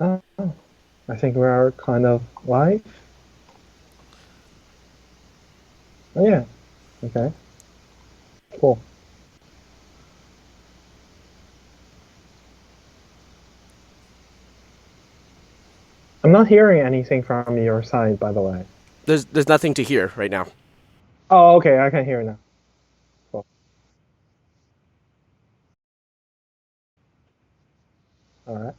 Oh, I think we are kind of live. Oh yeah. Okay. Cool. I'm not hearing anything from your side, by the way. There's nothing to hear right now. Oh, okay. I can hear now. Cool. All right.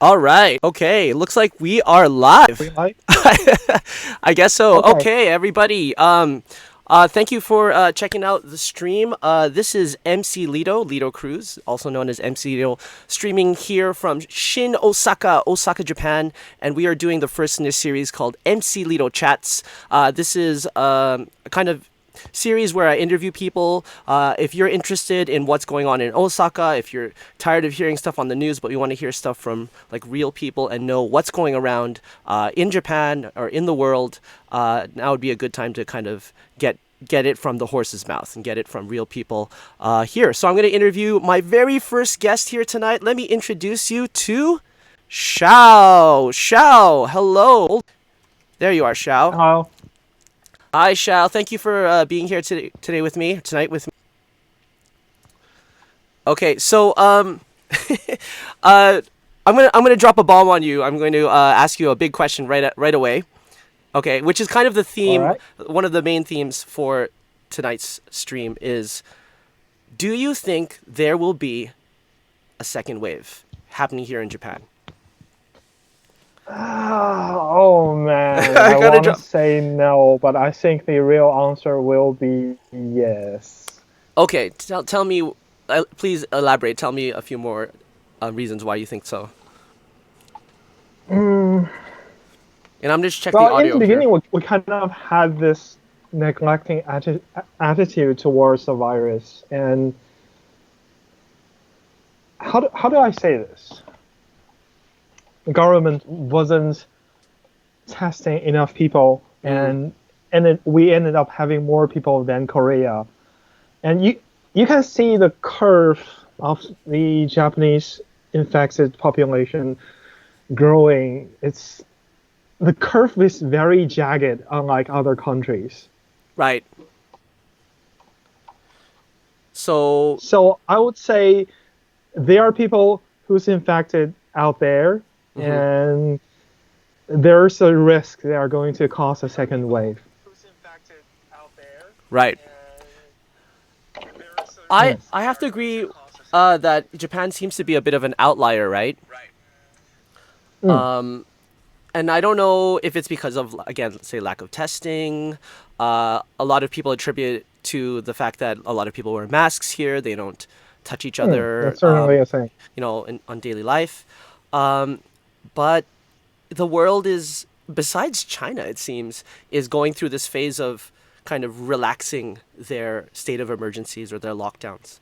All right. Okay. Looks like we are live. We like? I guess so. Okay. Okay, everybody. Thank you for checking out the stream. This is Lito Cruz, also known as EmceeLito, streaming here from Osaka, Japan, and we are doing the first in a series called EmceeLito Chats. This is a kind of series where I interview people. If you're interested in what's going on in Osaka, if you're tired of hearing stuff on the news, but you want to hear stuff from like real people and know what's going around in Japan or in the world, now would be a good time to kind of get it from the horse's mouth and get it from real people here. So I'm going to interview my very first guest here tonight. Let me introduce you to Xiao. Xiao, hello. There you are, Xiao. Hello. Hi, Xiao. Thank you for being here tonight with me. Okay, so I'm gonna drop a bomb on you. I'm going to ask you a big question right away. Okay, which is kind of the All theme. right. One of the main themes for tonight's stream is: do you think there will be a second wave happening here in Japan? Oh man, I I gotta want to drop. say no, but I think the real answer will be yes. Okay, tell me. Please elaborate. Tell me a few more reasons why you think so. Mm, And I'm just check the well, in the audio here. beginning, we kind of had this neglecting attitude towards the virus, and how do I say this? The government wasn't testing enough people, Mm, and we ended up having more people than Korea. And you can see the curve of the Japanese infected population growing. The curve is very jagged, unlike other countries. right. So So I would say there are people who's infected out there, mhm, and there's a risk they are going to cause a second wave. Who's infected out there, right. and there's a I risk I they have are to going to agree cause a second that Japan seems to be a bit of an outlier, right? wave. And I don't know if it's because of, again, let's say lack of testing. A lot of people attribute it to the fact that a lot of people wear masks here. They don't touch each other, That's certainly a thing. on daily life. Um, but the world is, besides China, it seems, is going through this phase of kind of relaxing their state of emergencies or their lockdowns.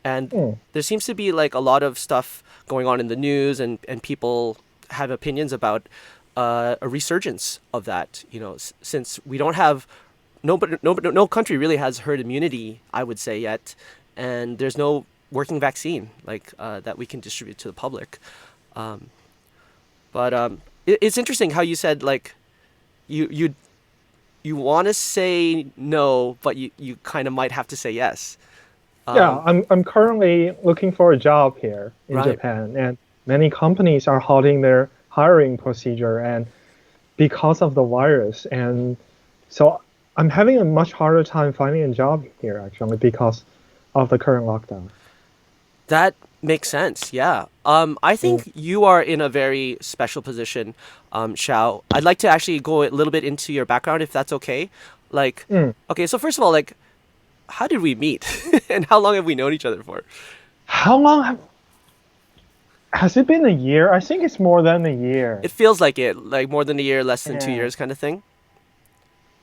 And Hmm. there seems to be like a lot of stuff going on in the news, and people have opinions about a resurgence of that. Since we don't have no country really has herd immunity, I would say yet, and there's no working vaccine like that we can distribute to the public. But it's interesting how you said like you you you want to say no, but you kind of might have to say yes. Yeah, Um, I'm currently looking for a job here in right. Japan, and many companies are halting their hiring procedure and because of the virus. And so I'm having a much harder time finding a job here actually because of the current lockdown. That makes sense. Yeah. I Mm. think you are in a very special position, Xiao. I'd like to actually go a little bit into your background, if that's okay. Like, Mm. okay, so first of all, like, how did we meet, and how long have we known each other for? How long has it been a year? I think it's more than a year. It feels like it, like more than a year, less than two Yeah. years, kind of thing.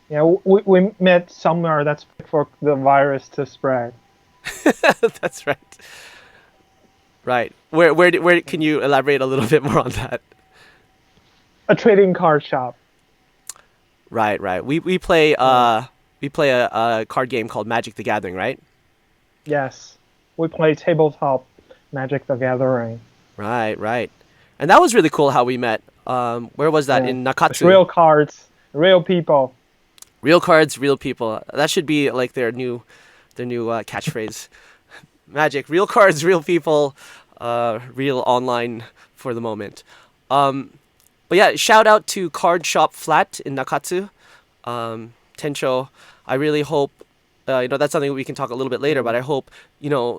Yeah, we met somewhere that's for the virus to spread. That's right. Right. Where can you elaborate a little bit more on that? A trading card shop. Right, right. Yeah. We play a card game called Magic the Gathering, right? Yes. We play tabletop Magic the Gathering. Right, right. And that was really cool how we met. Where was that? Yeah. In With Nakatsu. real cards, real people. Real cards, real people. That should be like their new catchphrase. Magic, real cards, real people, real online for the moment. Um, but yeah, shout out to Card Shop Flat in Nakatsu. Tencho, I really hope, that's something we can talk a little bit later, but Mm. I hope,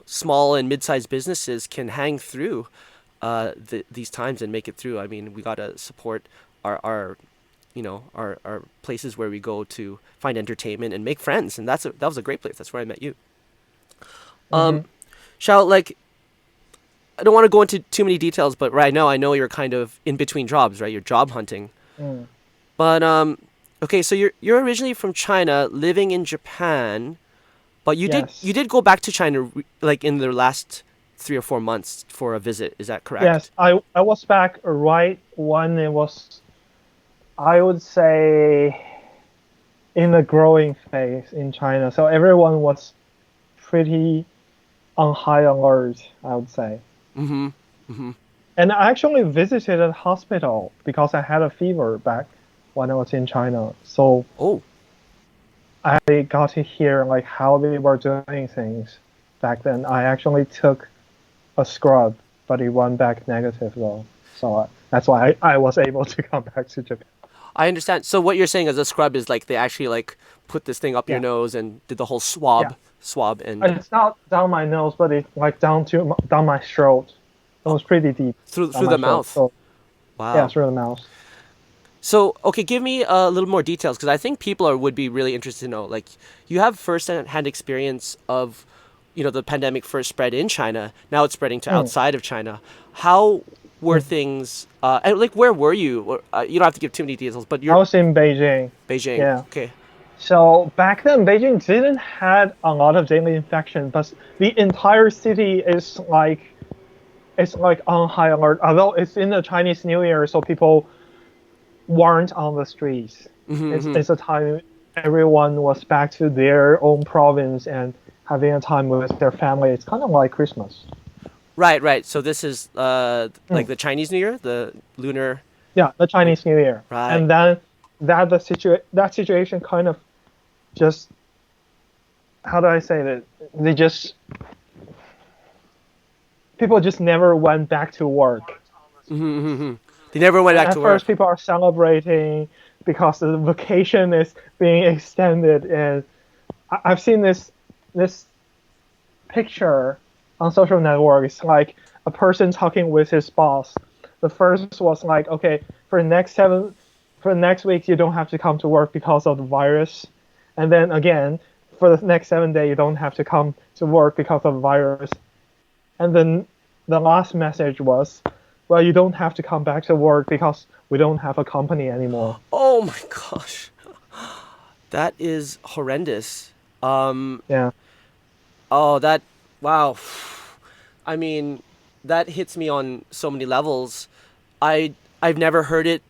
small and mid-sized businesses can hang through these times and make it through. I mean, we gotta support our our places where we go to find entertainment and make friends, and that was a great place. That's where I met you. Um, Mm-hmm. Shao, like, I don't want to go into too many details, but right now I know you're kind of in between jobs, right? You're job hunting. Mm. But okay, so you're originally from China, living in Japan, but you Yes. did go back to China like in the last 3 or 4 months for a visit. Is that Yes, correct? I was back right when it was, I would say, in the growing phase in China. So everyone was pretty on high alert, I would say. Mm-hmm. Mm-hmm. And I actually visited a hospital because I had a fever back when I was in China. So Oh, I got to hear like how they were doing things back then. I actually took a scrub, but it went back negative though. So that's why I was able to come back to Japan. I understand. So what you're saying as a scrub is like they actually like put this thing up your Yeah, nose and did the whole yeah. swab, and It's not down my nose, but it's like down my throat. It was pretty deep down through my the throat. mouth. So yeah, Wow. through the mouth. So, okay, give me a little more details because I think people would be really interested to know. Like, you have first-hand experience of, the pandemic first spread in China. Now it's spreading to Mm, outside of China. How were mm. things? And like, where were you? You don't have to give too many details, but I you're was in Beijing. Beijing. Yeah. Okay. So back then, Beijing didn't had a lot of daily infection, but the entire city is like it's like on high alert. Although it's in the Chinese New Year, so people weren't on the streets. Mm-hmm. It's a time everyone was back to their own province and having a time with their family. It's kind of like Christmas. Right, right. So this is like Mm. the Chinese New Year, the lunar. Yeah, the Chinese New Year, Right. and then that situation kind of just how do I say that they just people just never went back to work. Mm-hmm. They never went And back at to first, work. people are celebrating because the vacation is being extended, and I've seen this picture on social networks, like a person talking with his boss. The first was like, okay, for the next week you don't have to come to work because of the virus, and then again for the next 7 days you don't have to come to work because of the virus, and then the last message was, well, you don't have to come back to work because we don't have a company anymore. Oh my gosh, that is horrendous. Yeah. Oh, that, wow. I mean, that hits me on so many levels. I've never heard it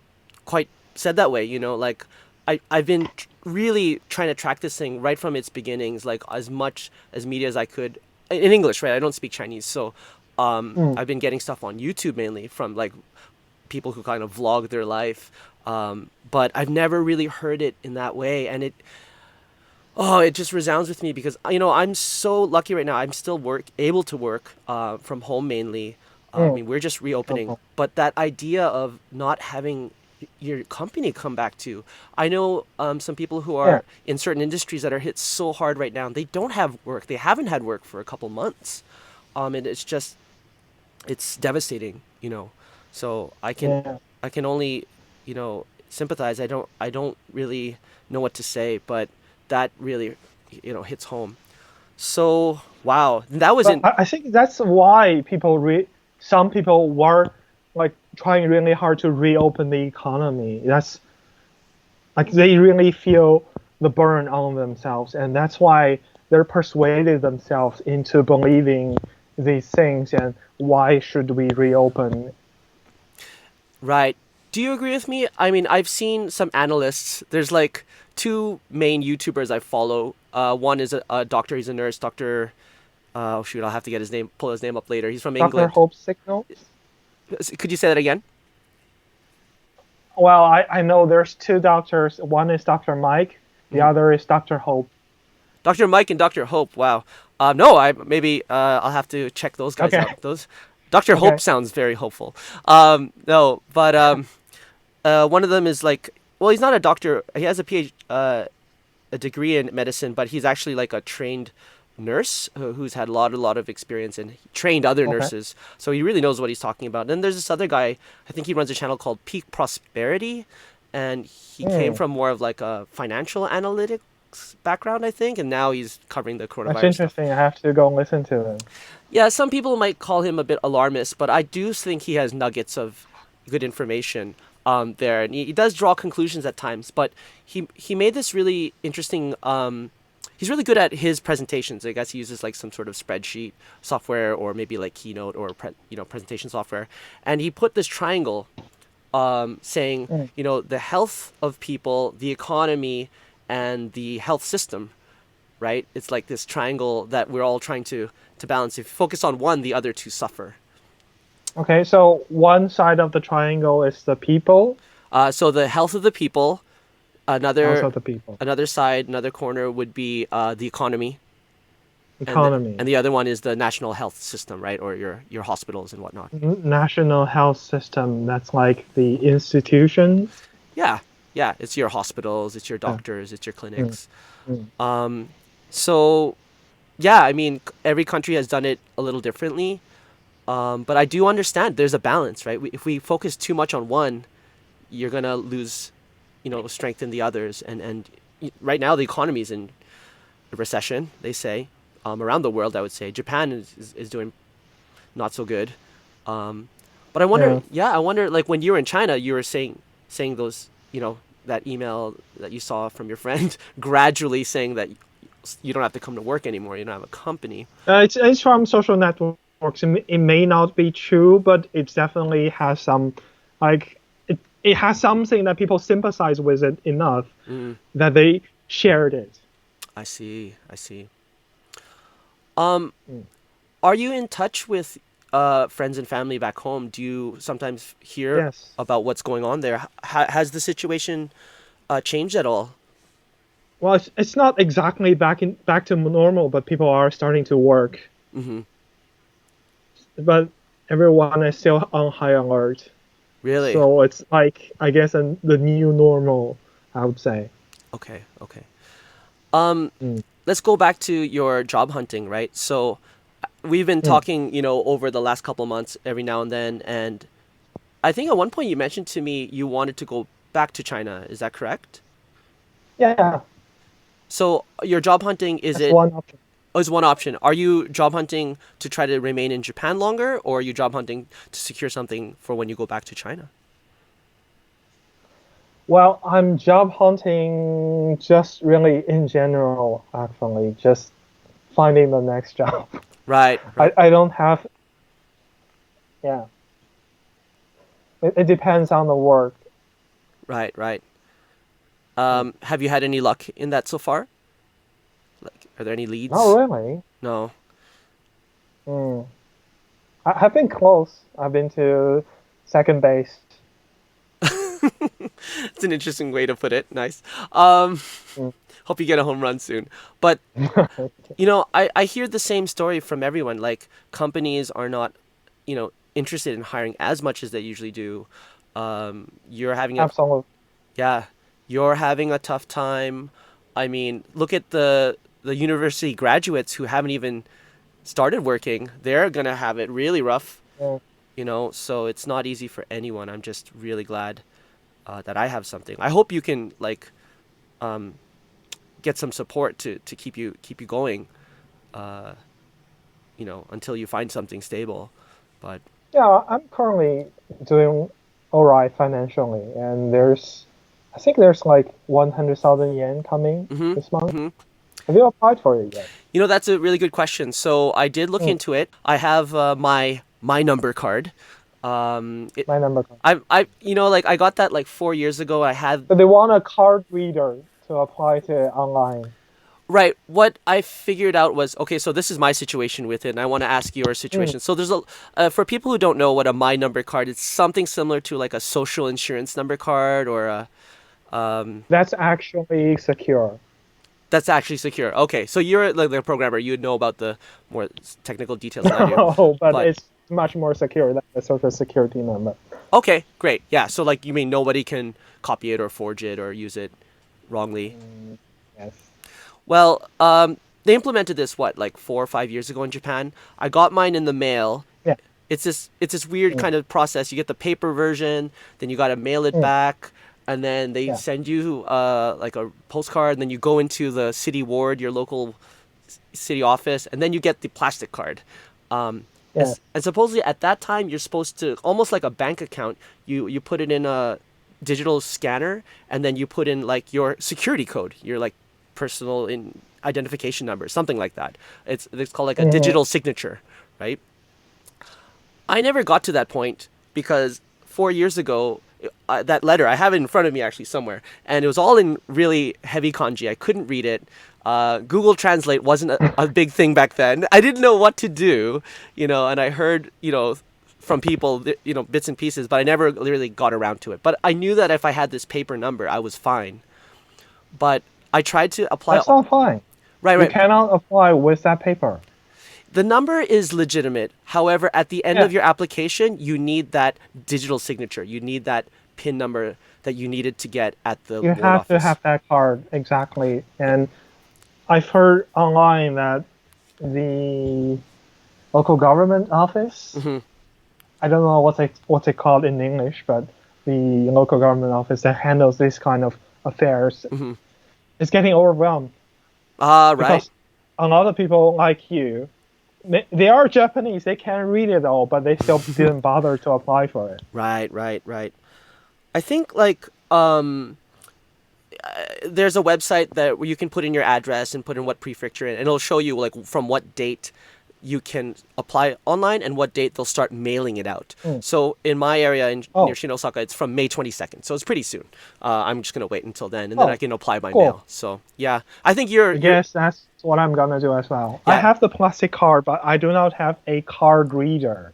quite said that way, like I've been really trying to track this thing right from its beginnings, like as much as media as I could in English, right? I don't speak Chinese, so Mm. I've been getting stuff on YouTube mainly from like people who kind of vlog their life. But I've never really heard it in that way, and it just resounds with me because I'm so lucky right now. I'm still able to work from home mainly. I Mm. mean, we're just reopening, Oh, but that idea of not having your company come back to, I know some people who yeah. are in certain industries that are hit so hard right now. They don't have work. They haven't had work for a couple months, and it's devastating. So Yeah. I can only sympathize. I don't really know what to say, but that really hits home. So wow, that was But in I think that's why some people were like trying really hard to reopen the economy. That's like they really feel the burn on themselves, and that's why they're persuaded themselves into believing these things. And why should we reopen? right. Do you agree with me? I mean, I've seen some analysts. There's like two main YouTubers I follow. One is a doctor. He's a nurse. Doctor. Oh shoot, I'll have to pull his name up later. He's from Dr. England. Hope signals? Could you say that again? Well, I know there's two doctors. One is Dr. Mike, the Hmm. other is Dr. Hope. Dr. Mike and Dr. Hope. Wow. No, I maybe I'll have to check those guys Okay, out. Those Dr. Hope okay. sounds very hopeful. No, but one of them is like, well, he's not a doctor. He has a PhD, a degree in medicine, but he's actually like a trained nurse who's had a lot of experience and trained other Okay. nurses, so he really knows what he's talking about. Then there's this other guy, I think he runs a channel called Peak Prosperity, and he came Hmm. from more of like a financial analytics background, I think, and now he's covering the That's coronavirus stuff. interesting. I have to go listen to them. Yeah, some people might call him a bit alarmist, but I do think he has nuggets of good information there, and he does draw conclusions at times. But he made this really interesting. He's really good at his presentations. I guess he uses like some sort of spreadsheet software, or maybe like Keynote or presentation software, and he put this triangle saying, Mm. the health of people, the economy, and the health system, right? It's like this triangle that we're all trying to balance. If you focus on one, the other two suffer. Okay, so one side of the triangle is the people, So the health of the people, also another the people. another side, another corner would be the economy, Economy. and the other one is the national health system, right? Or your hospitals and whatnot. National health system, that's like the institution. Yeah, yeah. It's your hospitals, it's your Yeah. doctors, it's your Mm, clinics. mm. So yeah, I mean, every country has done it a little differently. But I do understand there's a balance, right? If we focus too much on one, you're gonna lose, strength in the others. And right now the economy is in a recession. They say around the world, I would say Japan is doing not so good. But I wonder, Yeah. yeah, I wonder, like when you were in China, you were saying those, that email that you saw from your friend, gradually saying that you don't have to come to work anymore. You don't have a company. It's from social networks. It may not be true, but it definitely has some, like, it has something that people sympathize with it enough Mm, that they shared it. I see. I see. Um, Mm. are you in touch with friends and family back home? Do you sometimes hear Yes. about what's going on there? Has the situation changed at all? Well, it's not exactly back to normal, but people are starting to work. Hmm. But everyone is still on high alert. Really? So it's like, I guess, the new normal, I would say. Okay. Okay. Um, Mm. let's go back to your job hunting, right? So we've been Mm. talking, over the last couple months, every now and then, and I think at one point you mentioned to me you wanted to go back to China. Is that correct? Yeah, So your job hunting is that's it one option. is one option. Are you job hunting to try to remain in Japan longer, or are you job hunting to secure something for when you go back to China? Well, I'm job hunting just really in general, actually, just finding the next job. Right, right, I don't have, yeah, it depends on the work. right, right. Mm. Have you had any luck in that so far? Like, are there any Not leads? really. No. Mm. I've been close. I've been to second base. It's an interesting way to put it. Nice. Um, Mm. hope you get a home run soon. But I hear the same story from everyone. Like companies are not, interested in hiring as much as they usually do. You're having a Absolutely. Yeah, you're having a tough time. I mean, look at the university graduates who haven't even started working. They're gonna have it really rough, Yeah. So it's not easy for anyone. I'm just really glad that I have something. I hope you can like um, get some support to keep you going, uh, until you find something stable. But Yeah, I'm currently doing all right financially, and I think there's like 100,000 yen coming hmm this month. hmm Have you applied for it yet? that's a really good question. So I did look Mm. into it. I have my number card. It My number. like I got that like 4 years ago. I had So they want a card reader to apply to online. Right. What I figured out was okay. So this is my situation with it, and I want to ask your Mm. situation. So there's for people who don't know what a my number card, it's something similar to like a social insurance number card or a That's actually secure. that's actually secure. Okay, so you're like the programmer, you would know about the more technical details than I do. No, but But it's much more secure than the social security number. okay, great. Yeah. So like you mean nobody can copy it or forge it or use it wrongly. Mm, yes. Well, they implemented this like 4 or 5 years ago in Japan. I got mine in the mail. Yeah. It's this weird Mm, kind of process. You get the paper version, then you got to mail it mm, back, and then they yeah. send you like a postcard, and then you go into the city ward, your local city office, and then you get the plastic card. Yeah. And supposedly at that time you're supposed to, almost like a bank account, you put it in a digital scanner, and then you put in like your security code, your like personal identification number, something like that. It's called like a Hmm. digital signature, right? I never got to that point because 4 years ago, that letter, I have it in front of me actually somewhere, and it was all in really heavy kanji. I couldn't read it. Google Translate wasn't a big thing back then. I didn't know what to do, and I heard, from people, bits and pieces, but I never really got around to it. But I knew that if I had this paper number, I was fine. But I tried to apply. That's not fine. Right, You right. cannot apply with that paper. The number is legitimate. However, at the end Yeah. of your application, you need that digital signature. You need that PIN number that you needed to get at the You ward have to office. have that card exactly. And I've heard online that the local government office, Hmm. I don't know what's it called in English, but the local government office that handles this kind of affairs Hmm. is getting overwhelmed Right. because a lot of people like you, they are Japanese, they can read it all, but they still didn't bother to apply for it. Right, right, right. I think like there's a website that where you can put in your address and put in what prefecture, and it'll show you like from what date you can apply online and what date they'll start mailing it out. Mm. So in my area near Oh, Shin, Osaka, it's from May 22nd, so it's pretty soon. I'm just gonna wait until then, and then I oh, can apply by cool. mail. So yeah, I think you're I you're guess that's what I'm gonna do as well. I yeah. have the plastic card, but I do not have a card reader.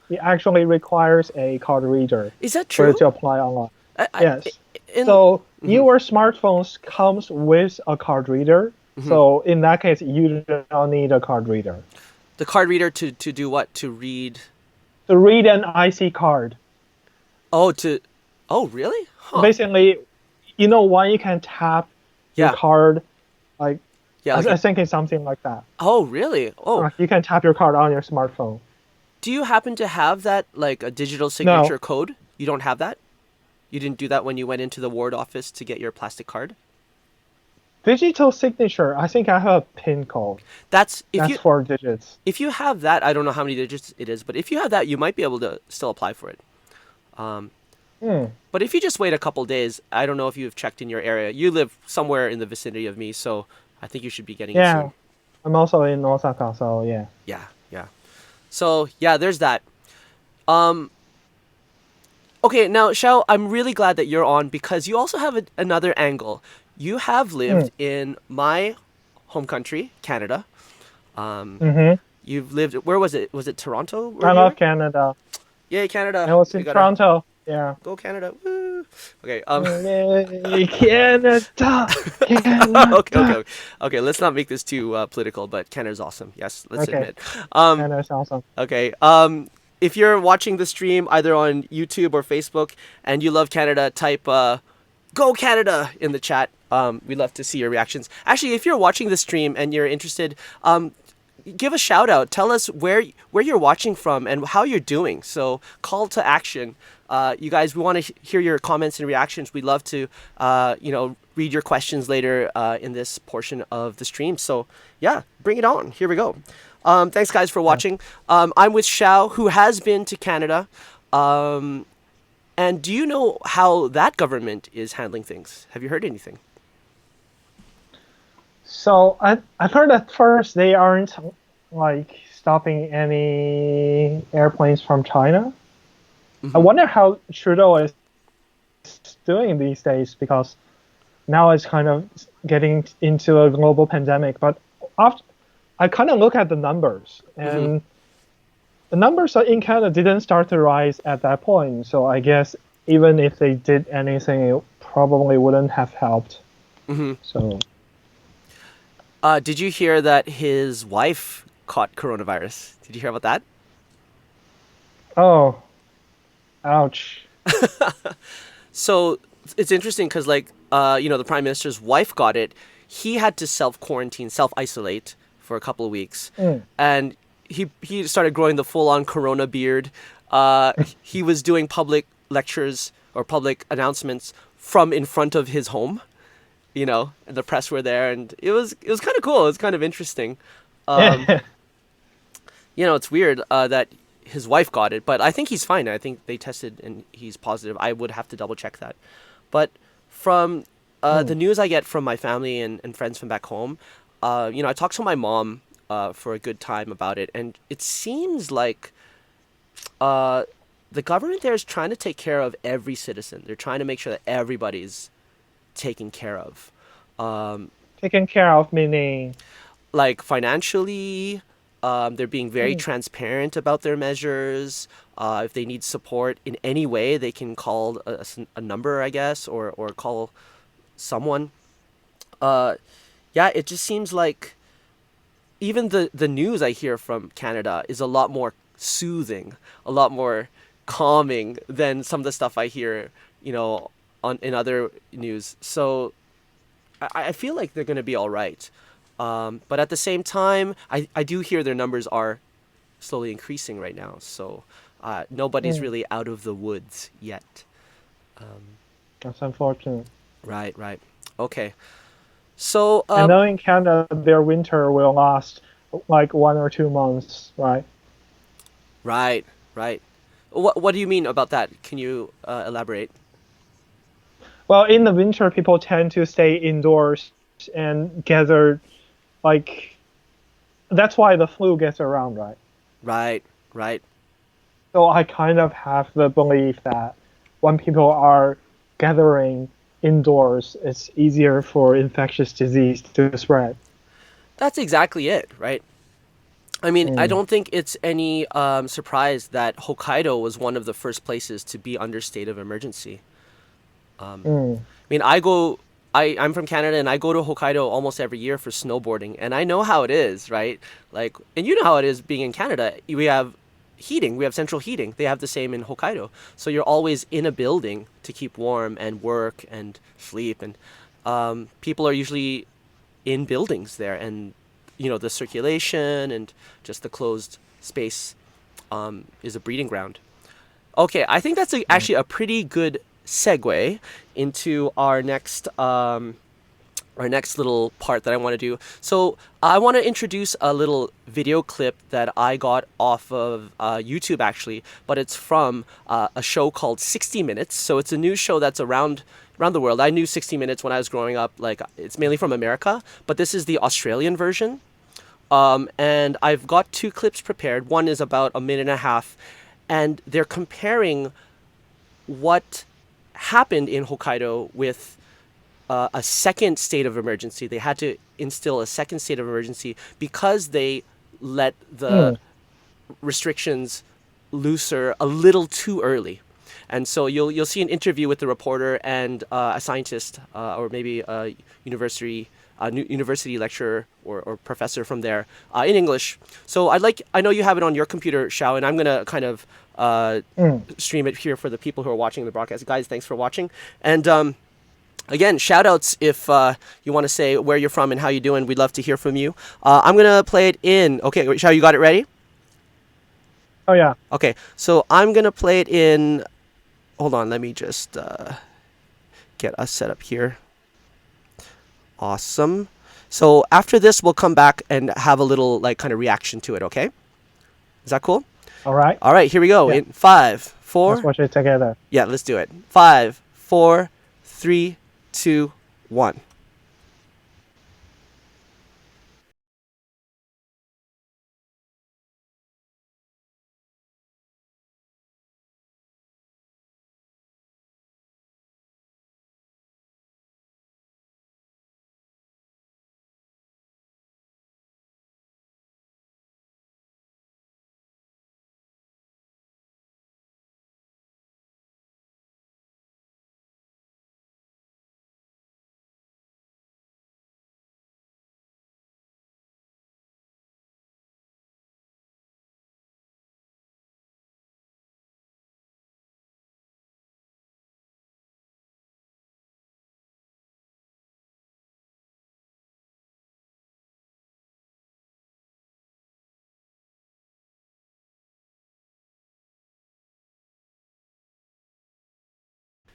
It actually requires a card reader Is that for you true? to apply online. I Yes. in So Mhm. your smartphones comes with a card reader. Mhm. So in that case, you do not need a card reader. The card reader to do what? To read? To read an IC card, Oh, to oh really? Huh? basically, when you can tap your Yeah, card, like yeah. I, Like I think it's something like that. oh really? Oh, You can tap your card on your smartphone. do you happen to have that like a digital No, signature code? You don't have that? You didn't do that when you went into the ward office to get your plastic card? digital signature. I think I have a PIN code. That's That's 4 digits. if you have that, I don't know how many digits it is, but if you have that, you might be able to still apply for it. Um, Hmm. but if you just wait a couple days, I don't know if you've checked in your area. You live somewhere in the vicinity of me, so I think you should be getting it Yeah, soon. I'm also in Osaka, so yeah. Yeah, yeah. So yeah, there's that. Um, okay, now Xiao, I'm really glad that you're on because you also have another angle. You have Mm. lived in my home country, Canada. Um, Mm-hmm. you've lived. Where was it? Was it Toronto? Where I you were? love Canada. Yay, Canada! I was We in gotta Toronto. Yeah. go Canada! Woo! Okay. Yay, Canada, Okay, okay, Canada. okay. Okay, let's not make this too political, but Canada's awesome. Yes, let's Okay, admit. Um, Canada's awesome. okay. If you're watching the stream either on YouTube or Facebook and you love Canada, type "Go Canada" in the chat. We'd love to see your reactions. Actually, if you're watching the stream and you're interested, give a shout out. Tell us where you're watching from and how you're doing. So call to action. You guys, we want to hear your comments and reactions. We'd love to, read your questions later in this portion of the stream. So yeah, bring it on. Here we go. Thanks guys for Yeah. watching. I'm with Xiao, who has been to Canada. And do you know how that government is handling things? Have you heard anything? So I've heard at first they aren't like stopping any airplanes from China. I Hmm. wonder how Trudeau is doing these days because now it's kind of getting into a global pandemic. But after, I kind of look at the numbers, Hmm. and the numbers in Canada didn't start to rise at that point. So I guess even if they did anything, it probably wouldn't have helped. Hmm. So Did you hear that his wife caught coronavirus? Did you hear about that? oh, ouch. So it's interesting because, like, the prime minister's wife got it. he had to self quarantine, self isolate for a couple of weeks, Mm. and he started growing the full on Corona beard. He was doing public lectures or public announcements from in front of his home, and the press were there, and it was kind of cool. It was kind of interesting. Um, it's weird that his wife got it, but I think he's fine. I think they tested and he's positive. I would have to double check that. But from the Mm. news I get from my family and friends from back home, I talked to my mom for a good time about it, and it seems like uh, the government there is trying to take care of every citizen. They're trying to make sure that everybody's taken care of. Um, Taken care of meaning. like financially, they're being very Mm. transparent about their measures. If they need support in any way, they can call a number, I guess, or call someone. Uh, yeah, it just seems like even the news I hear from Canada is a lot more soothing, a lot more calming than some of the stuff I hear, on in other news. So I feel like they're going to be all right. But at the same time, I do hear their numbers are slowly increasing right now. So nobody's Mm. really out of the woods yet. Um, That's unfortunate. right, right. Okay. So, And then in Canada, their winter will last like 1 or 2 months, right? right, right. What do you mean about that? Can you elaborate? Well, in the winter, people tend to stay indoors and gather, like, that's why the flu gets around, right? Right, right. So I kind of have the belief that when people are gathering indoors, it's easier for infectious disease to spread. That's exactly it, right? I mean, I Mm. don't think it's any surprise that Hokkaido was one of the first places to be under state of emergency. Mm. I mean, I'm from Canada and I go to Hokkaido almost every year for snowboarding, and I know how it is, right? Like, and you know how it is being in Canada. We have heating, we have central heating. They have the same in Hokkaido. So you're always in a building to keep warm and work and sleep, and people are usually in buildings there, and the circulation and just the closed space is a breeding ground. Okay, I think that's Mm. actually a pretty good segue into our next little part that I want to do. So I want to introduce a little video clip that I got off of YouTube actually, but it's from a show called 60 Minutes. So it's a news show that's around the world. I knew 60 Minutes when I was growing up. Like it's mainly from America, but this is the Australian version. And I've got two clips prepared. One is about a minute and a half, and they're comparing what happened in Hokkaido with a second state of emergency. They had to instill a second state of emergency because they let the Mm. restrictions looser a little too early. And so you'll see an interview with the reporter and a scientist or maybe a university lecturer or professor from there in English. So I know you have it on your computer, Shao, and I'm gonna kind of Mm. stream it here for the people who are watching the broadcast. Guys, thanks for watching. And again, shout outs if you want to say where you're from and how you're doing. We'd love to hear from you. I'm going to play it in. Okay, Shao, you got it ready? Oh yeah. Okay, so I'm going to play it in. Hold on, let me just get us set up here. Awesome. So after this, we'll come back and have a little, like, kind of reaction to it, okay? Is that cool? All right. All right, here we go. Yeah. In five, Let's four. watch it together. Yeah, let's do it. 5, 4, 3, 2, 1.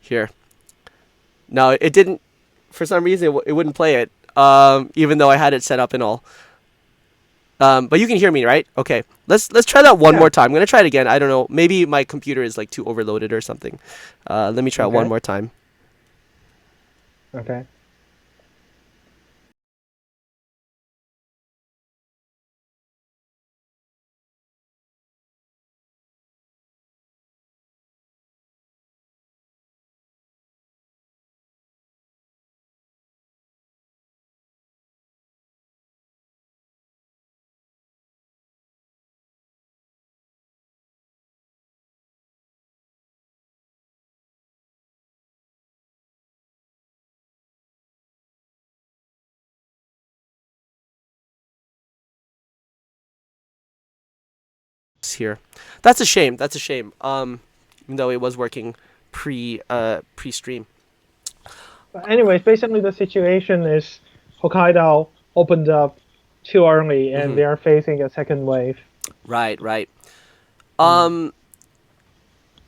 Here. No, it didn't. For some reason, it wouldn't play it. Even though I had it set up and all. But you can hear me, right? Okay. Let's try that one Yeah. more time. I'm gonna try it again. I don't know. Maybe my computer is like too overloaded or something. Let me try it one Okay. more time. Okay. Here. That's a shame. That's a shame. Even though it was working pre stream. But anyways, basically the situation is Hokkaido opened up too early, and Hmm. they are facing a second wave. Right, right. Mm. Um,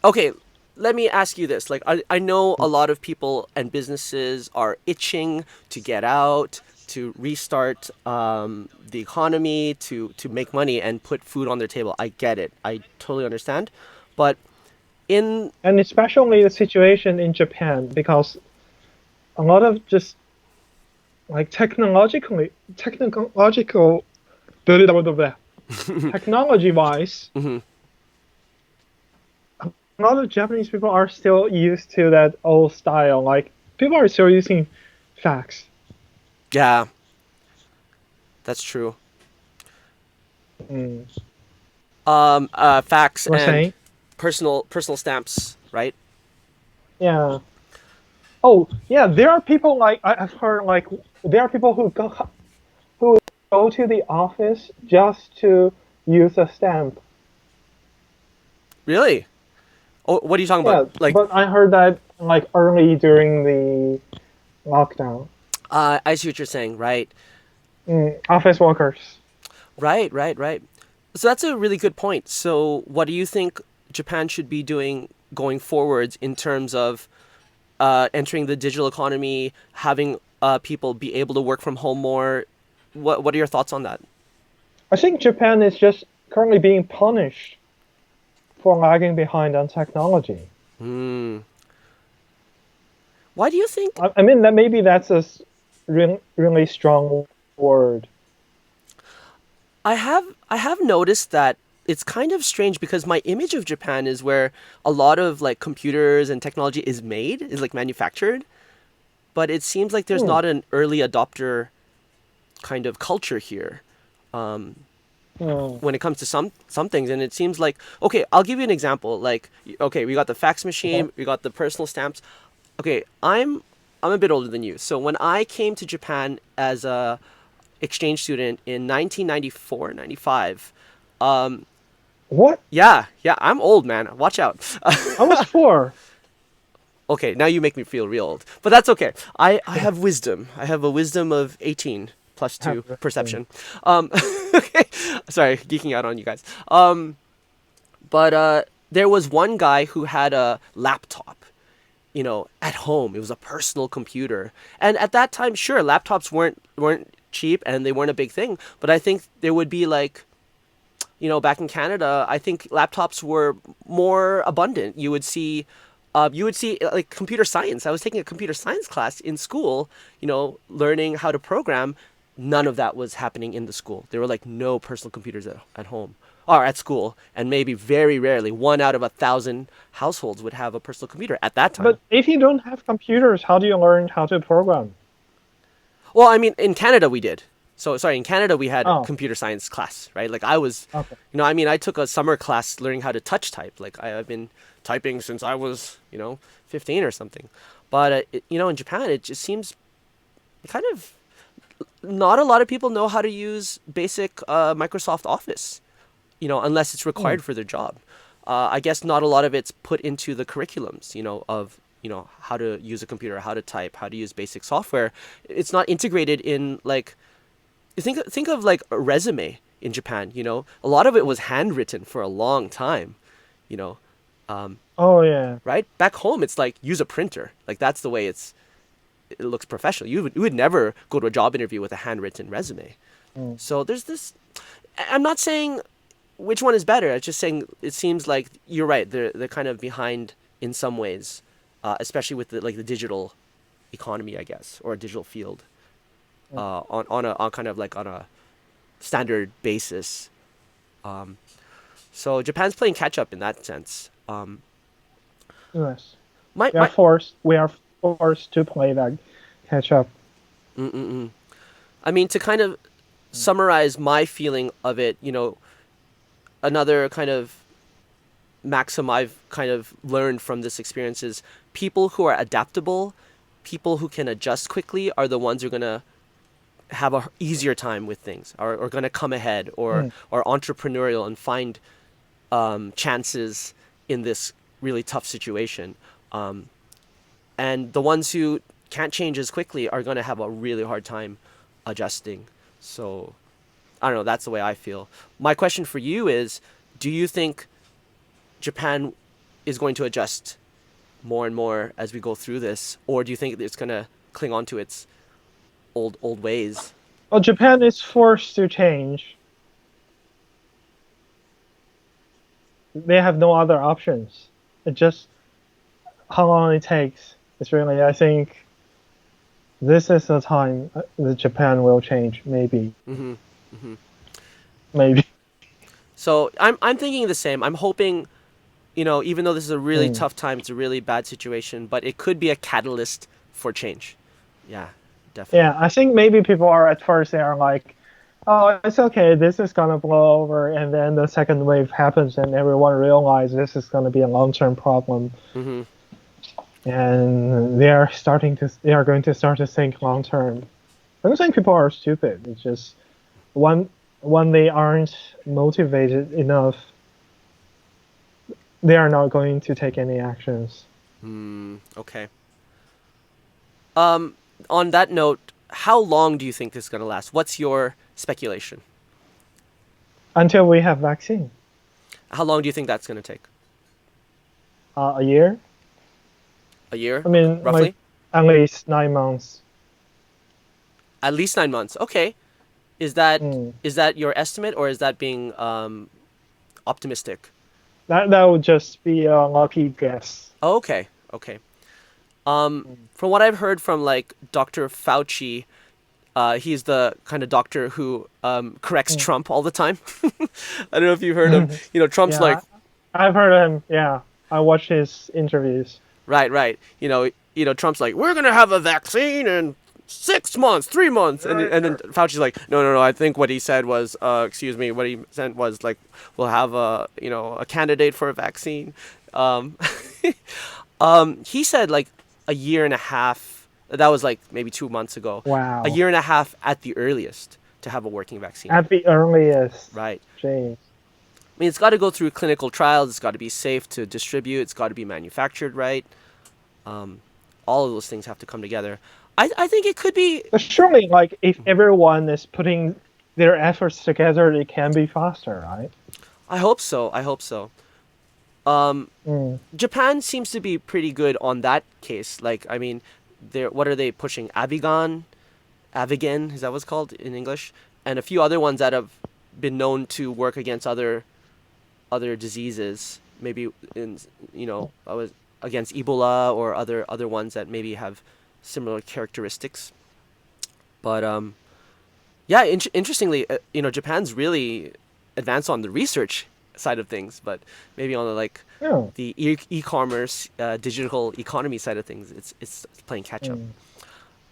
okay, let me ask you this. Like, I know a lot of people and businesses are itching to get out, to restart the economy, to make money and put food on their table. I get it. I totally understand. But in And especially the situation in Japan, because a lot of just like blah, blah, blah, blah, technology wise, Mhm. a lot of Japanese people are still used to that old style. Like people are still using fax. Yeah, that's true. Mm. Fax You were and saying? personal stamps, right? Yeah. Oh, yeah. There are people like I've heard like there are people who go to the office just to use a stamp. Really? Oh, what are you talking about? Yeah, Like, but I heard that like early during the lockdown. I see what you're saying. Right. Office workers. Right, right, right. So that's a really good point. So, what do you think Japan should be doing going forwards in terms of entering the digital economy, having people be able to work from home more? What are your thoughts on that? I think Japan is just currently being punished for lagging behind on technology. Hmm. Why do you think? I mean that maybe that's really strong word. I have noticed that it's kind of strange because my image of Japan is where a lot of like computers and technology is like manufactured, but it seems like there's Hmm. not an early adopter kind of culture here. Um, Hmm. when it comes to some things, and it seems like, okay, I'll give you an example. Like, okay, we got the fax Okay. machine, we got the personal stamps. Okay, I'm a bit older than you, so when I came to Japan as a exchange student in 1994 95, um What? yeah, I'm old, man, watch out. I was four. Okay, now you make me feel real old, but that's okay. I have wisdom. I have a wisdom of 18 plus 2 perception. um okay, sorry, geeking out on you guys. But there was one guy who had a laptop, at home. It was a personal computer. And at that time, sure, laptops weren't cheap and they weren't a big thing. But I think there would be like, back in Canada, I think laptops were more abundant. You would see like computer science. I was taking a computer science class in school, learning how to program. None of that was happening in the school. There were like no personal computers at home or at school, and maybe very rarely, 1 out of 1,000 households would have a personal computer at that time. But if you don't have computers, how do you learn how to program? Well, I mean, in Canada we did. So sorry, in Canada we had Oh, computer science class, right? Like I was, okay. I took a summer class learning how to touch type. Like I've been typing since I was, 15 or something. But in Japan, it just seems kind of not a lot of people know how to use basic Microsoft Office, unless it's Hmm. required for their job. I guess not a lot of it's put into the curriculums, of how to use a computer, how to type, how to use basic software. It's not integrated in like think of like a resume in Japan. A lot of it was handwritten for a long time. You know, Oh yeah. right? Back home, it's like use a printer. Like that's the way it looks professional. You would never go to a job interview with a handwritten resume. Mm. So there's this. I'm not saying which one is better. I'm just saying it seems like you're right. They're kind of behind in some ways, especially with the digital economy, I guess, or a digital field, on kind of like on a standard basis. So Japan's playing catch up in that sense. Yes. My We are my forced. We are forced to play that catch up. I mean, to kind of summarize my feeling of it, another kind of maxim I've kind of learned from this experience is people who are adaptable, people who can adjust quickly are the ones who are going to have a easier time with things, or going to come ahead, or Mm. entrepreneurial and find chances in this really tough situation. And the ones who can't change as quickly are going to have a really hard time adjusting. So I don't know. That's the way I feel. My question for you is: do you think Japan is going to adjust more and more as we go through this, or do you think it's going to cling on to its old ways? Well, Japan is forced to change. They have no other options. It just how long it takes. It's really. I think this is the time that Japan will change. Maybe. Maybe. So I'm thinking the same. I'm hoping, even though this is a really Mm. tough time, it's a really bad situation, but it could be a catalyst for change. Yeah, definitely. Yeah, I think maybe people are at first they are like, oh, it's okay, this is gonna blow over, and then the second wave happens, and everyone realizes this is gonna be a long-term problem, Hmm. and they are going to start to think long-term. I don't think people are stupid. It's just when they aren't motivated enough, they are not going to take any actions Okay. On that note, how long do you think this is going to last? What's your speculation? until we have vaccine. How long do you think that's going to take? A year. A year, I mean, like roughly? at least 9 months. At least 9 months. Okay. Is that Mm. is that your estimate, or is that being optimistic? That would just be a lucky guess. Oh, okay. Okay. From what I've heard from like Dr. Fauci, he's the kind of doctor who corrects Mm. Trump all the time. I don't know if you've heard him. Trump's like, Yeah, I've heard of him. Yeah, I watch his interviews. right, right. Trump's like, we're gonna have a vaccine in 6 months, 3 months, and then Fauci's like, no, no, no. I think what he said was, excuse me, what he said was like, we'll have a candidate for a vaccine. Um, he said like a year and a half. That was like maybe 2 months ago. A Wow. year and a half at the earliest to have a working vaccine. At the earliest. Right. Jeez. I mean, it's got to go through clinical trials. It's got to be safe to distribute. It's got to be manufactured right. All of those things have to come together. I think it could be. But surely, like, if everyone is putting their efforts together, it can be faster, right? I hope so. I hope so. Mm. Japan seems to be pretty good on that case. Like, I mean, what are they pushing? Avigan, is that what's called in English? And a few other ones that have been known to work against other diseases. Maybe against Ebola or other ones that maybe have similar characteristics. But yeah, interestingly, Japan's really advanced on the research side of things, but maybe on Yeah. the e-commerce, digital economy side of things, it's playing catch up. Mm.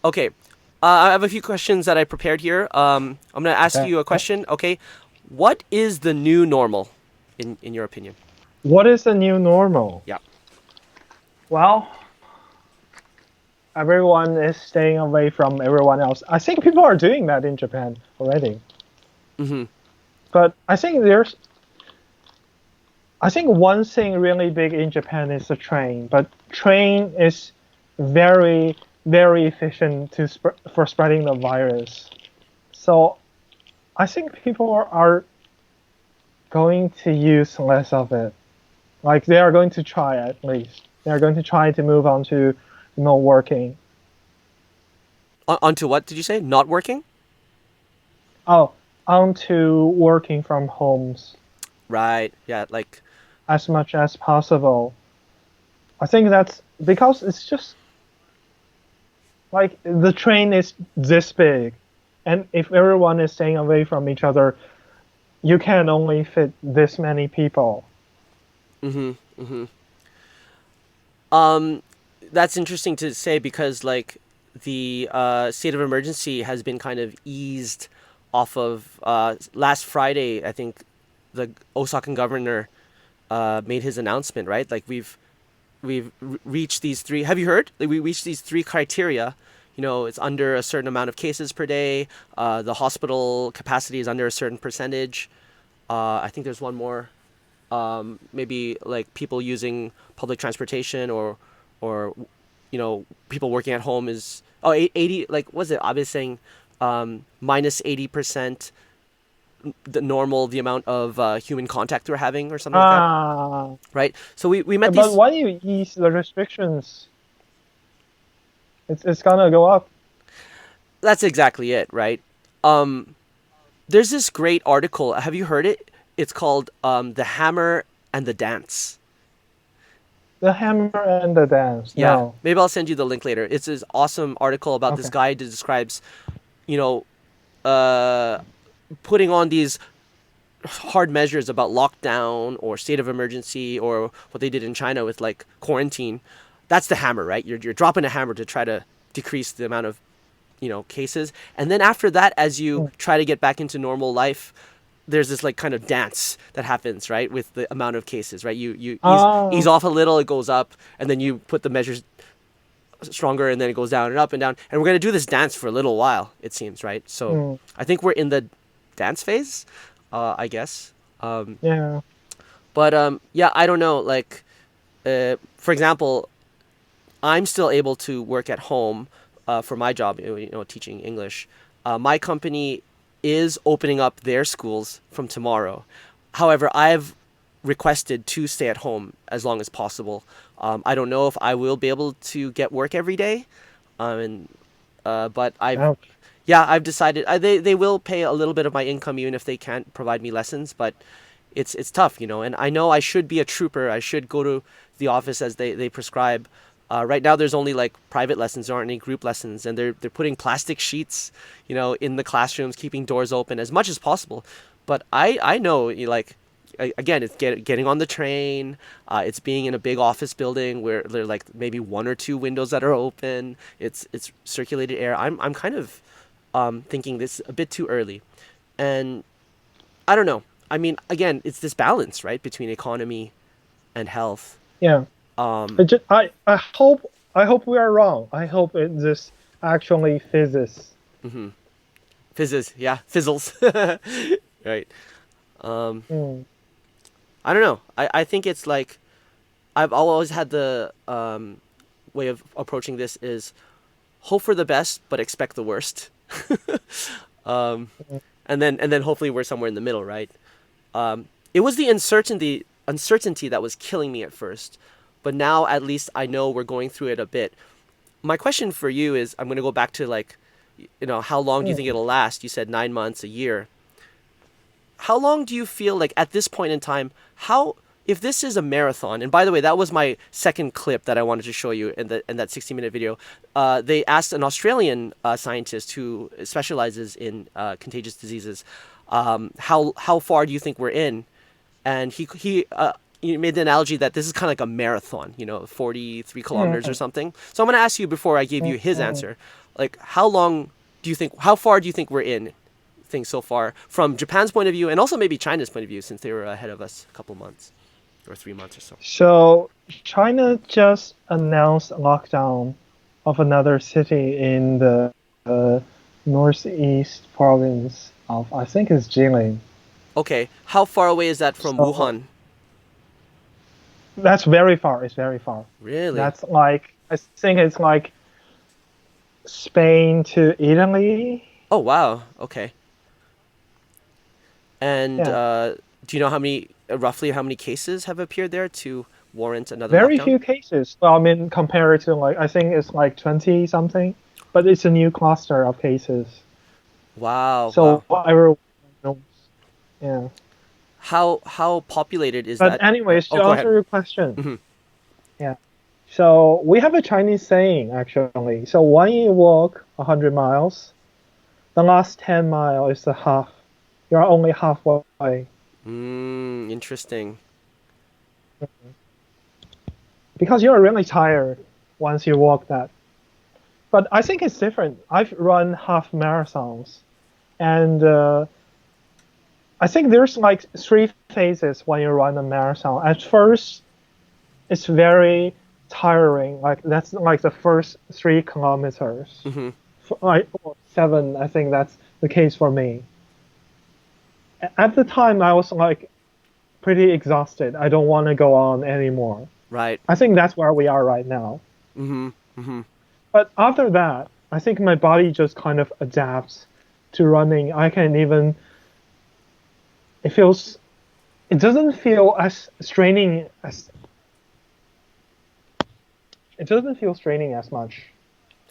Okay, I have a few questions that I prepared here. I'm gonna ask Okay. you a question. Okay, what is the new normal, in your opinion? What is the new normal? Yeah. Well, everyone is staying away from everyone else. I think people are doing that in Japan already. Mm-hmm. But I think one thing really big in Japan is the train. But train is very, very efficient for spreading the virus. So I think people are going to use less of it. Like they are going to try at least. They are going to try to move on to working. Onto what did you say? Not working? Oh, on to working from homes Right. Yeah. Like. as much as possible. I think that's because it's just like the train is this big, and if everyone is staying away from each other, you can only fit this many people. Mm-hmm. Mm-hmm. Um, that's interesting to say because like the state of emergency has been kind of eased off of last Friday. I think the Osakan governor made his announcement. Right. Like we've reached these three. Have you heard? Like we reached these three criteria. You know, it's under a certain amount of cases per day. The hospital capacity is under a certain percentage. I think there's one more. Maybe like people using public transportation or people working at home is 80 like what's it I was saying minus 80% the amount of human contact we're having or something like that, Ah, right? So we met but these. when you ease the restrictions, it's gonna go up. That's exactly it, right? um there's this great article, have you heard it? It's called The Hammer and the Dance. The hammer and the dance. Yeah, No. maybe I'll send you the link later. It's this awesome article about this Okay. guy that describes, you know, uh, putting on these hard measures about lockdown or state of emergency or what they did in China with like quarantine. That's the hammer, right? You're dropping a hammer to try to decrease the amount of cases, and then after that, as you Mm. try to get back into normal life, there's this like kind of dance that happens, right, with the amount of cases, right? You ease Ah. off a little, it goes up, and then you put the measures stronger, and then it goes down and up and down, and we're going to do this dance for a little while, it seems, right? So Mm. I think we're in the dance phase, I guess. Yeah. But yeah, I don't know, like for example, I'm still able to work at home for my job, teaching English. My company is opening up their schools from tomorrow. However, I've requested to stay at home as long as possible. I don't know if I will be able to get work every day, and but Ouch. I've decided they will pay a little bit of my income even if they can't provide me lessons, but it's tough, and I know I should be a trooper. I should go to the office as they prescribe. Right now, there's only like private lessons. There aren't any group lessons, and they're putting plastic sheets, in the classrooms, keeping doors open as much as possible. But I know, like, again, it's getting on the train. It's being in a big office building where there are like maybe one or two windows that are open. It's circulated air. I'm kind of thinking this a bit too early, and I don't know. I mean, again, it's this balance, right, between economy and health. Yeah. Um, I hope we are wrong. I hope this actually fizzes. Fizzes, yeah, fizzles, right? Mm. I don't know. I think it's like I've always had the way of approaching this is hope for the best but expect the worst, and then hopefully we're somewhere in the middle, right? It was the uncertainty that was killing me at first, but now at least I know we're going through it a bit. My question for you is, I'm going to go back to like, how long do you think Mm. it'll last? You said 9 months, a year. How long do you feel like at this point in time, how, if this is a marathon, and by the way, that was my second clip that I wanted to show you in that 60-minute video. They asked an Australian scientist who specializes in contagious diseases, how far do you think we're in? And he made the analogy that this is kind of like a marathon, 43 kilometers or Mm. something. So I'm going to ask you before I give you his Mm. answer, like how far do you think we're in things so far from Japan's point of view and also maybe China's point of view, since they were ahead of us a couple months or 3 months or so. So China just announced lockdown of another city in the uh, northeast province of, I think it's Jilin. Okay, how far away is that from So Wuhan? that's very far. It's very far. Really? That's like, I think it's like Spain to Italy. Oh wow. Okay. And Yeah. do you know how many? roughly how many cases have appeared there to warrant another Very lockdown? few cases. Well, I mean, compared to like, I think it's like 20 something, but it's a new cluster of cases. Wow, wow. So everyone knows. Yeah. How populated is But that? anyways, Oh, to go answer ahead. your question, Hmm. yeah. So we have a Chinese saying actually. So when you walk 100 miles, the last 10 mile is the half. You're only halfway Interesting. because you're really tired once you walk that. But I think it's different. I've run half marathons, and I think there's like three phases when you run a marathon. At first, it's very tiring. Like that's like the first 3 kilometers. Hmm. Like or 7, I think that's the case for me. At the time, I was like pretty exhausted. I don't want to go on anymore. Right. I think that's where we are right now. Hmm. Hmm. But after that, I think my body just kind of adapts to running. I can even it feels it doesn't feel as straining as it doesn't feel straining as much.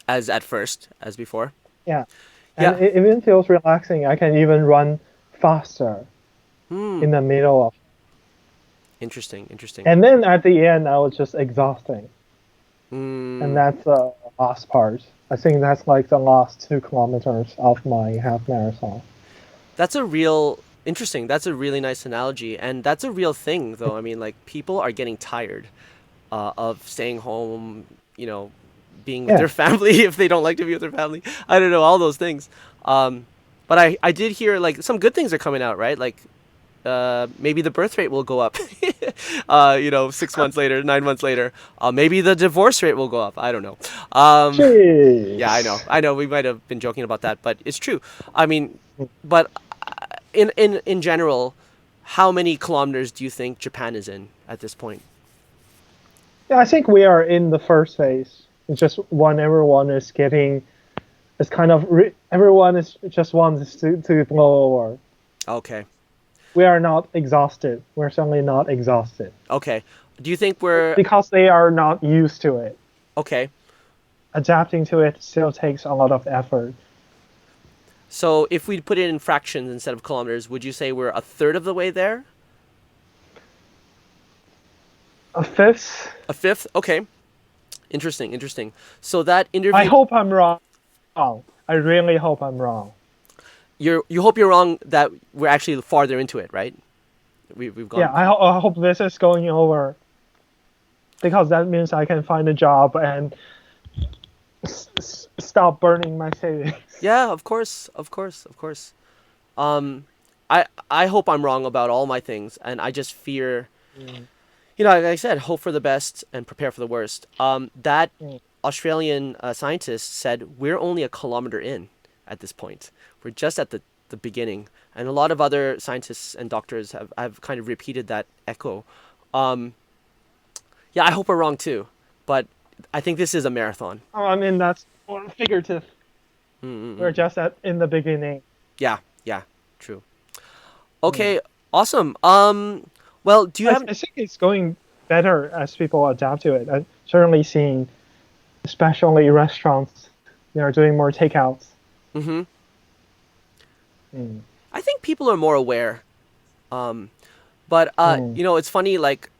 As at first, as before. Yeah. And Yeah. it even feels relaxing. I can even run faster Hmm. in the middle of. Interesting. Interesting. And then at the end, I was just exhausting. And Hmm. that's the last part. I think that's like the last 2 kilometers of my half marathon. That's a real interesting. That's a really nice analogy, and that's a real thing, though. I mean, like people are getting tired of staying home. You know, being with Yeah. their family if they don't like to be with their family. I don't know all those things. But I did hear like some good things are coming out, right? Like maybe the birth rate will go up. 6 months later, 9 months later, maybe the divorce rate will go up. I don't know. Yeah, I Jeez. know. I know. We might have been joking about that, but it's true. I mean, but in general, how many kilometers do you think Japan is in at this point? Yeah, I think we are in the first phase. It's just when everyone is getting, it's kind of, everyone is just wants to blow over. Okay. We are not exhausted. We're certainly not exhausted Okay. Do you think we're because they are not used to it. okay? Adapting to it still takes a lot of effort. So if we put it in fractions instead of kilometers, would you say we're a third of the way there? A fifth? A fifth? Okay. Interesting, interesting. So that I interview, hope I'm wrong. I really hope I'm wrong. you hope you're wrong that we're actually farther into it, right? We've Yeah, gone. I hope this is going over because that means I can find a job and stop burning my savings. Yeah, of course, of course, of course. Um, I hope I'm wrong about all my things, and I just fear, Mm, like I said, hope for the best and prepare for the worst. That mm. Australian scientist said we're only a kilometer in at this point. We're just at the beginning, and a lot of other scientists and doctors have kind of repeated that echo. Um, yeah, I hope we're wrong too, but I think this is a marathon. Oh, I mean that's more figurative. We're Mm-mm-mm. just at in the beginning. Yeah, yeah, true. Mm. Okay, awesome. Well, do you have? I think it's going better as people adapt to it. I've certainly seen, especially restaurants, they are doing more takeouts. Hmm. Mm. I think people are more aware. Um, but Mm. it's funny. Like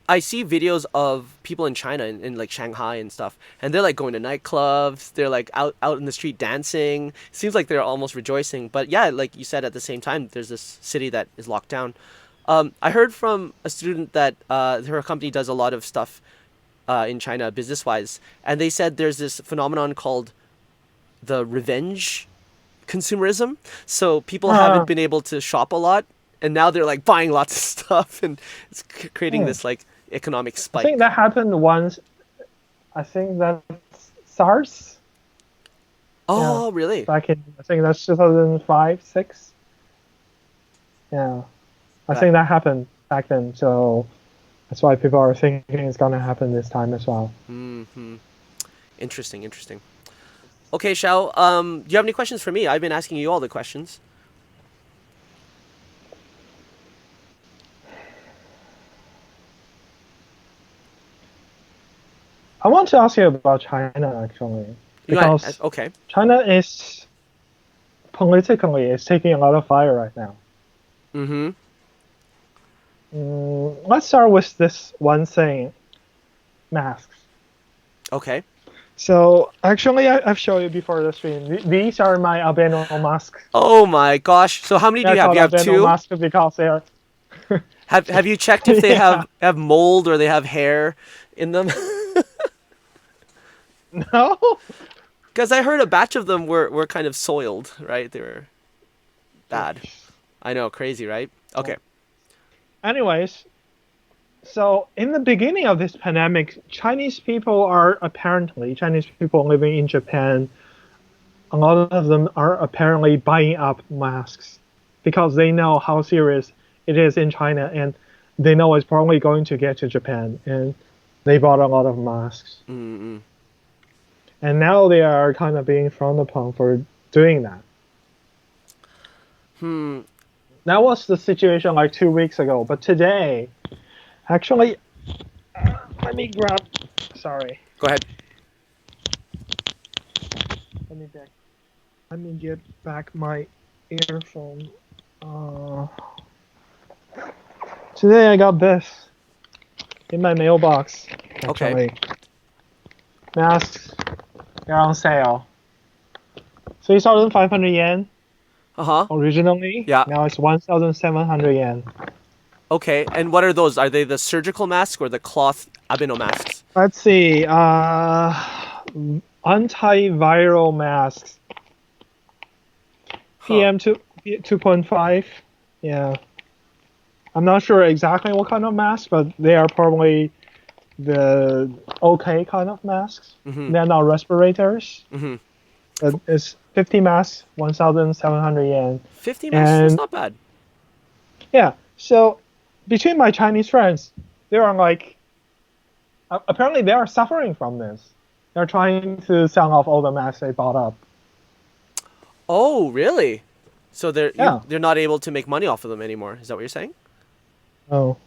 I see videos of people in China in like Shanghai and stuff, and they're like going to nightclubs. They're like out in the street dancing. Seems like they're almost rejoicing. But yeah, like you said, at the same time, there's this city that is locked down. I heard from a student that her company does a lot of stuff in China business wise, and they said there's this phenomenon called the revenge consumerism. So people haven't Ah, been able to shop a lot, and now they're like buying lots of stuff, and it's creating hmm. this like economic I think spike. that happened once. I think that's SARS. Yeah, Oh, really? back in I think that's 2005, six. Yeah, I Right. think that happened back then. So that's why people are thinking it's gonna happen this time as well. Hmm. Interesting. Interesting. Okay, Xiao. Do you have any questions for me? I've been asking you all the questions. I want to ask you about China actually, You got because okay. China is politically is taking a lot of fire right now. Mm-hmm. Let's start with this one thing, masks. Okay. So actually, I've shown you before the stream. These are my albino masks. Oh my gosh. So how many do They're you have? called You have albino two? masks because they are. Have you checked if they Yeah. have mold or they have hair in them? No. Because I heard a batch of them were kind of soiled, right? They were bad. I know, crazy, right? Okay. Anyways, so in the beginning of this pandemic, Chinese people living in Japan, a lot of them are apparently buying up masks because they know how serious it is in China and they know it's probably going to get to Japan and they bought a lot of masks. Mm-mm. And now they are kind of being frowned upon for doing that. That was the situation like 2 weeks ago, but today, actually, let me grab. Sorry, Go ahead. let me back. Let me get back my earphone. Uh, Today I got this in my mailbox. Actually, Okay. masks they're on sale. 3,500 yen Uh-huh. originally. Yeah. Now it's 1,700 yen. Okay. And what are those? Are they the surgical masks or the cloth abino masks? Let's see. Antiviral masks. Huh. PM 2.5. Yeah. I'm not sure exactly what kind of mask, but they are probably the okay kind of masks. Mm-hmm. They're not respirators. Mm-hmm. It's 50 masks, 1,700 yen. 50 masks? That's And not bad. yeah, so between my Chinese friends, they are like, apparently they are suffering from this. They're trying to sell off all the masks they bought up. Oh, really? So Yeah. they're not able to make money off of them anymore. Is that what you're saying? Oh.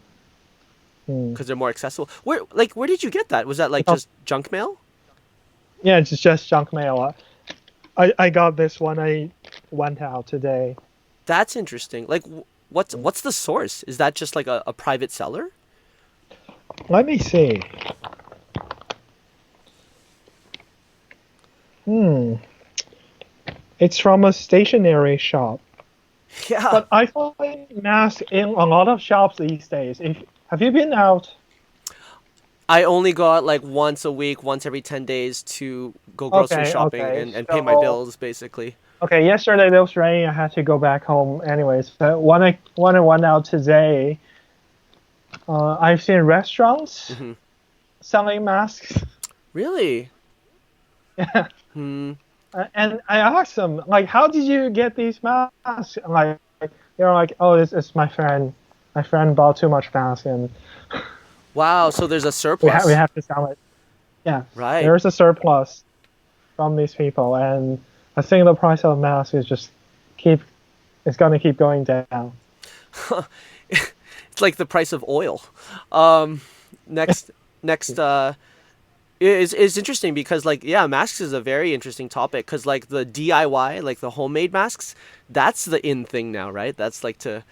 Because they're more accessible. Where did you get that? Was that like Because just junk mail? yeah, it's just junk mail. I got this when I went out today. That's interesting. Like, what's the source? Is that just like a private seller? Let me see. It's from a stationery shop. Yeah. But I find masks in a lot of shops these days. Have you been out? I only go out like once a week, once every 10 days to go grocery shopping Okay. and pay my So bills, basically. yesterday it was raining. I had to go back home anyways. But when I went out today, I've seen restaurants Hmm. selling masks. Really? Yeah. Hmm. And I asked them, like, how did you get these masks? And like, they're like, oh, this is my friend. My friend bought too much mask, and Wow. So there's a we surplus. have to sell it. Yeah, Right. there's a surplus from these people, and I think the price of masks is just it's gonna keep going down. It's like the price of oil. Um, next, next, is interesting because like yeah, masks is a very interesting topic because like the DIY, like the homemade masks, that's the in thing now, right? That's like to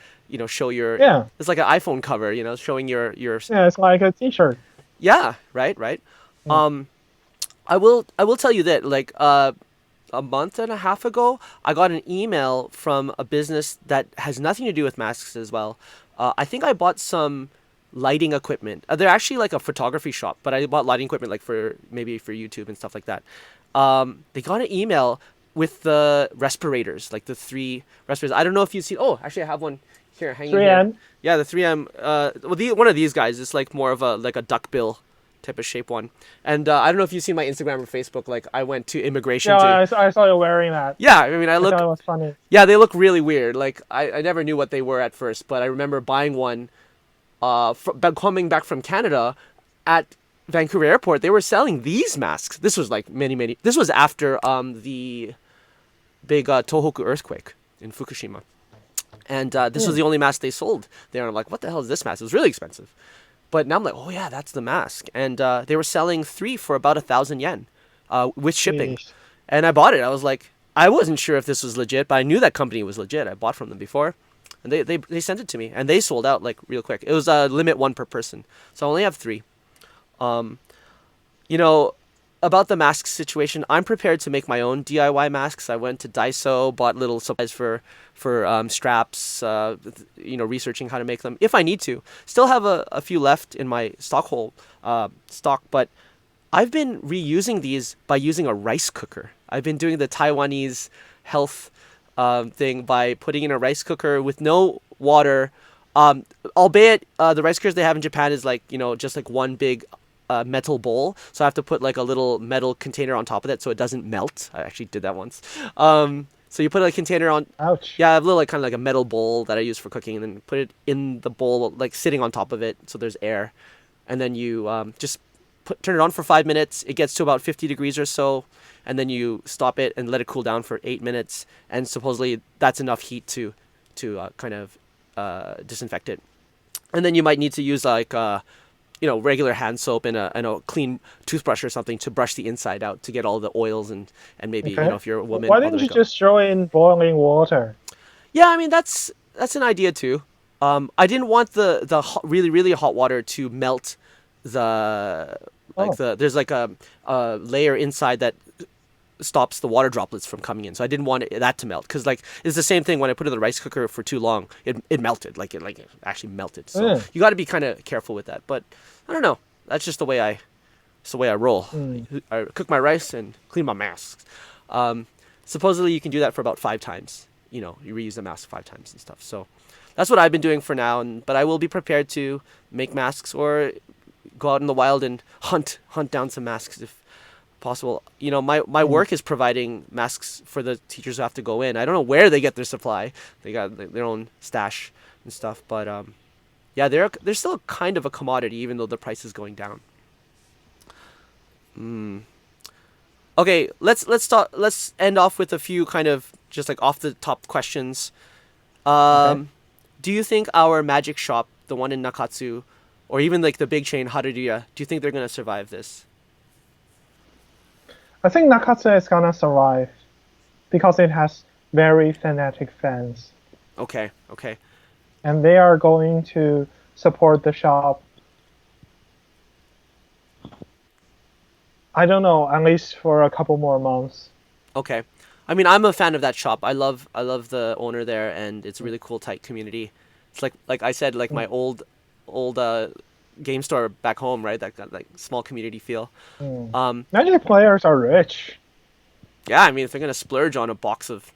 show your. Yeah, It's like an iPhone cover, showing your. yeah, it's like a T-shirt. Yeah, right, right. Um, I will tell you that like a month and a half ago, I got an email from a business that has nothing to do with masks as well. I think I bought some lighting equipment. They're actually like a photography shop, but I bought lighting equipment like for maybe for YouTube and stuff like that. They got an email with the respirators, like the three respirators. I don't know if you've seen. Oh, actually, I have one here hanging here. 3M. Yeah, the 3M. One of these guys is like more of a like a duckbill type of shape one. And I don't know if you've seen my Instagram or Facebook. Like I went to immigration Yeah, to. I saw you wearing that. Yeah, I mean I I thought look. it was funny. Yeah, they look really weird. Like I never knew what they were at first, but I remember buying one. Coming back from Canada, at Vancouver Airport, they were selling these masks. This was like many. This was after the big Tohoku earthquake in Fukushima, and this was the only mask they sold there. And I'm like, what the hell is this mask? It was really expensive. But now I'm like, oh yeah, that's the mask. And they were selling three for about 1,000 yen, with shipping. Jeez. And I bought it. I was like, I wasn't sure if this was legit, but I knew that company was legit. I bought from them before, and they sent it to me, and they sold out like real quick. It was limit one per person, so I only have three. Um, you know, about the mask situation, I'm prepared to make my own DIY masks. I went to Daiso, bought little supplies for straps. Researching how to make them if I need to. Still have a few left in my stock, but I've been reusing these by using a rice cooker. I've been doing the Taiwanese health thing by putting in a rice cooker with no water. Albeit the rice cookers they have in Japan is like just like one big metal bowl, so I have to put like a little metal container on top of it so it doesn't melt. I actually did that once. So you put a container on. Ouch. Yeah, I have a little like kind of like a metal bowl that I use for cooking, and then put it in the bowl like sitting on top of it so there's air, and then you just turn it on for 5 minutes. It gets to about 50 degrees or so, and then you stop it and let it cool down for 8 minutes. And supposedly that's enough heat to kind of disinfect it. And then you might need to use like regular hand soap and a clean toothbrush or something to brush the inside out to get all the oils and maybe Okay. if you're a woman, Why all the didn't you makeup. just throw in boiling water? Yeah, I mean that's an idea too. I didn't want the really really hot water to melt the Oh, there's like a layer inside that stops the water droplets from coming in. So I didn't want that to melt because like it's the same thing when I put it in the rice cooker for too long. It melted it actually melted. So yeah. you got to be kind of careful with that. But I don't know. That's just the way I roll. Mm. I cook my rice and clean my masks. Supposedly you can do that for about 5 times. You reuse the mask 5 times and stuff. So that's what I've been doing for now. But I will be prepared to make masks or go out in the wild and hunt down some masks if possible. My work is providing masks for the teachers who have to go in. I don't know where they get their supply. They got their own stash and stuff, but yeah, they're still kind of a commodity even though the price is going down. Okay, let's end off with a few kind of just like off the top questions. Okay. Do you think our magic shop, the one in Nakatsu, or even like the big chain Haruya, do you think they're going to survive this? I think Nakatsu is gonna survive because it has very fanatic fans, Okay, okay. and they are going to support the shop. I don't know, at least for a couple more months. Okay. I mean, I'm a fan of that shop. I love the owner there, and it's a really cool, tight community. It's like I said, like my old game store back home, right? That got like small community feel. Mm. Um, Magic players are rich. yeah, I mean, if they're gonna splurge on a box of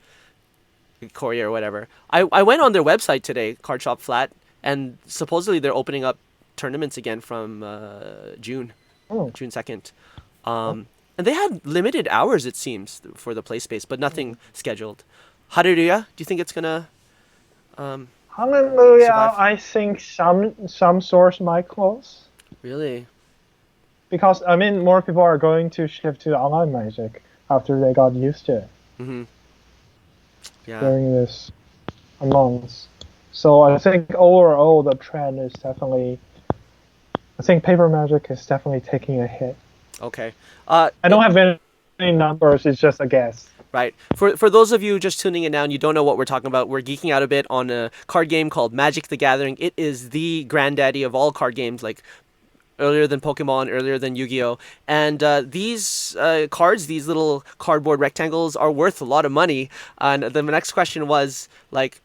Korea or whatever, I went on their website today, Card Shop Flat, and supposedly they're opening up tournaments again from June, Oh, June 2nd. And they had limited hours, it seems, for the play space, but nothing scheduled. Haruya, do you think it's gonna hallelujah! survive? I think some stores might close Really? because I mean more people are going to shift to online Magic after they got used to it Mm-hmm. Yeah. during this months. So I think overall the trend is definitely. I think paper Magic is definitely taking a hit. Okay. I don't have any numbers. It's just a guess. Right. For those of you just tuning in now and you don't know what we're talking about, we're geeking out a bit on a card game called Magic the Gathering. It is the granddaddy of all card games, like earlier than Pokemon, earlier than Yu-Gi-Oh. And these cards, these little cardboard rectangles, are worth a lot of money. And the next question was like,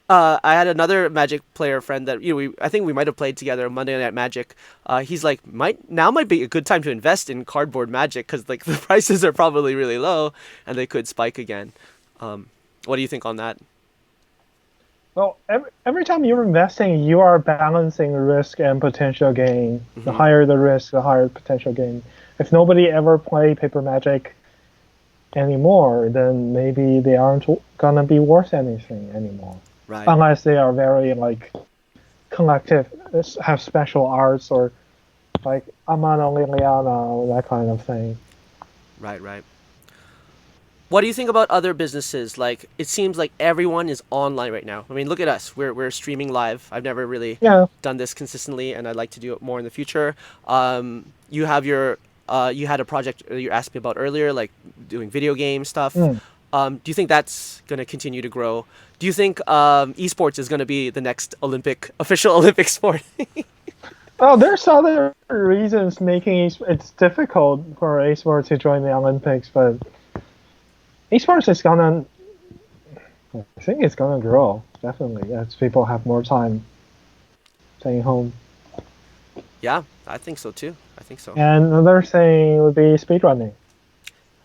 I had another Magic player friend that I think we might have played together Monday Night Magic. He's like, might be a good time to invest in cardboard Magic because like the prices are probably really low and they could spike again. What do you think on that? Well, every time you're investing, you are balancing risk and potential gain. The Hmm. higher the risk, the higher the potential gain. If nobody ever play paper Magic anymore, then maybe they aren't gonna be worth anything anymore. Right, Unless they are very like collective, have special arts or like Amano Liliana, that kind of thing. right, right. What do you think about other businesses? Like, it seems like everyone is online right now. I mean, look at us. We're streaming live. I've never really Yeah. done this consistently, and I'd like to do it more in the future. You have you had a project you asked me about earlier, like doing video game stuff. Mm. Do you think that's going to continue to grow? Do you think esports is going to be the next official Olympic sport? Well, there's other reasons making it's difficult for esports to join the Olympics, but esports is gonna, I think it's gonna grow definitely as people have more time staying home. Yeah, I think so too. I think so. And another thing would be speedrunning.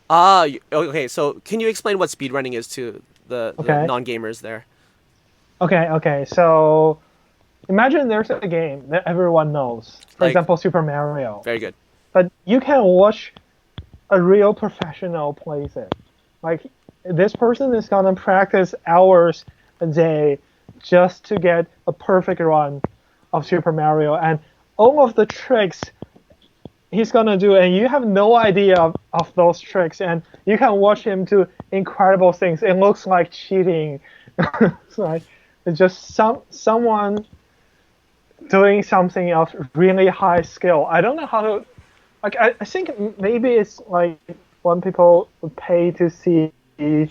Okay. So, can you explain what speedrunning is to the Okay. non-gamers there? Okay. So imagine there's a game that everyone knows. For Like, example, Super Mario. very good. But you can watch a real professional plays it. Like this person is gonna practice hours a day just to get a perfect run of Super Mario, and all of the tricks he's gonna do, and you have no idea of those tricks, and you can watch him do incredible things. It looks like cheating. It's like it's just someone doing something of really high skill. I don't know how to. Like I think maybe it's like when people would pay to see a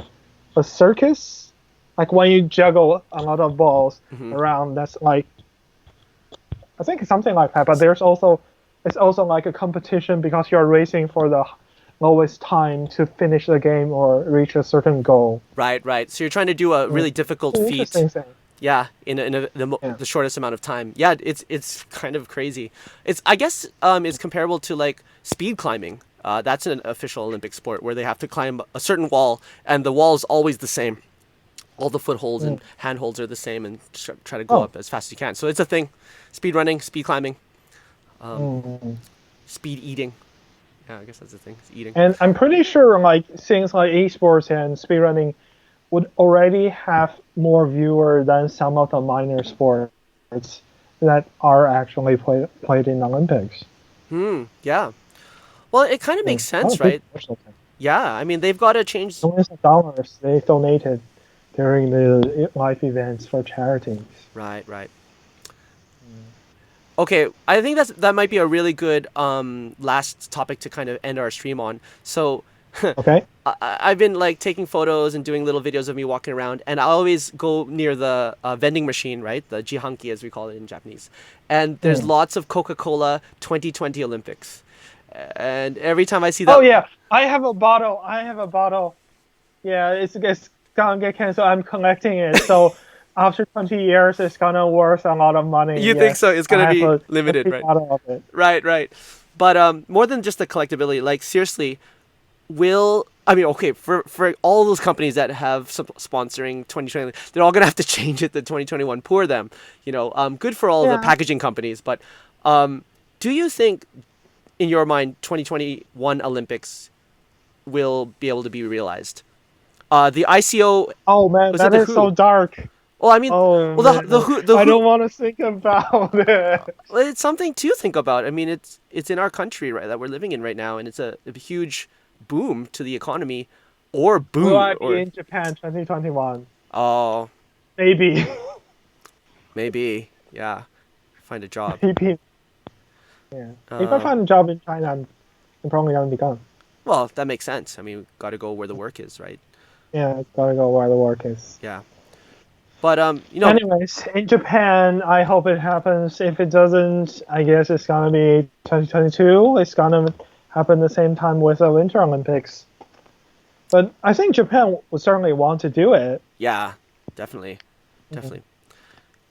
circus, like when you juggle a lot of balls around. That's like I think it's something like that. But it's also like a competition because you're racing for the lowest time to finish the game or reach a certain goal. Right, right. So you're trying to do a really difficult feat. Interesting thing. Yeah, the shortest amount of time. Yeah, it's kind of crazy. I guess it's comparable to like speed climbing. That's an official Olympic sport where they have to climb a certain wall, and the wall is always the same. All the footholds and handholds are the same, and try to go up as fast as you can. So it's a thing. Speed running, speed climbing, speed eating. Yeah, I guess that's the thing. It's eating. And I'm pretty sure like things like esports and speedrunning would already have more viewers than some of the minor sports that are actually played in Olympics. Yeah. Well, it kind of makes sense, right? Yeah. I mean, they've got to change. Millions of dollars they donated during the live events for charities. Right, right. Okay, I think that might be a really good last topic to kind of end our stream on. So, Okay. I've been like taking photos and doing little videos of me walking around, and I always go near the vending machine, right? The jihanki, as we call it in Japanese. And there's lots of Coca-Cola 2020 Olympics. And every time I see that, Oh yeah, I have a bottle. Yeah, it's gonna get canceled. I'm collecting it. So after 20 years, it's gonna worth a lot of money. you think so? It's gonna be limited, right? Bottle of it. Right, right. But more than just the collectability, like seriously, okay, for all those companies that have sponsoring 2020, they're all gonna have to change it to 2021. Poor them, good for all the packaging companies, but do you think, in your mind, 2021 Olympics will be able to be realized? The ICO. Oh man, that is so dark. Well, I mean, Oh, well, man. the I don't want to think about it. well, it's something to think about. I mean, it's in our country, right, that we're living in right now, and it's a huge boom to the economy, or boom. Will I be in Japan 2021? Oh, Maybe. maybe, yeah. Find a job. Maybe. Yeah. If I find a job in China, I'm probably gonna be gone. Well, that makes sense. I mean, got to go where the work is, right? Yeah, gotta go where the work is. Yeah. But Anyways, in Japan, I hope it happens. If it doesn't, I guess it's gonna be 2022. It's gonna happen the same time with the Winter Olympics. But I think Japan would certainly want to do it. yeah, definitely. I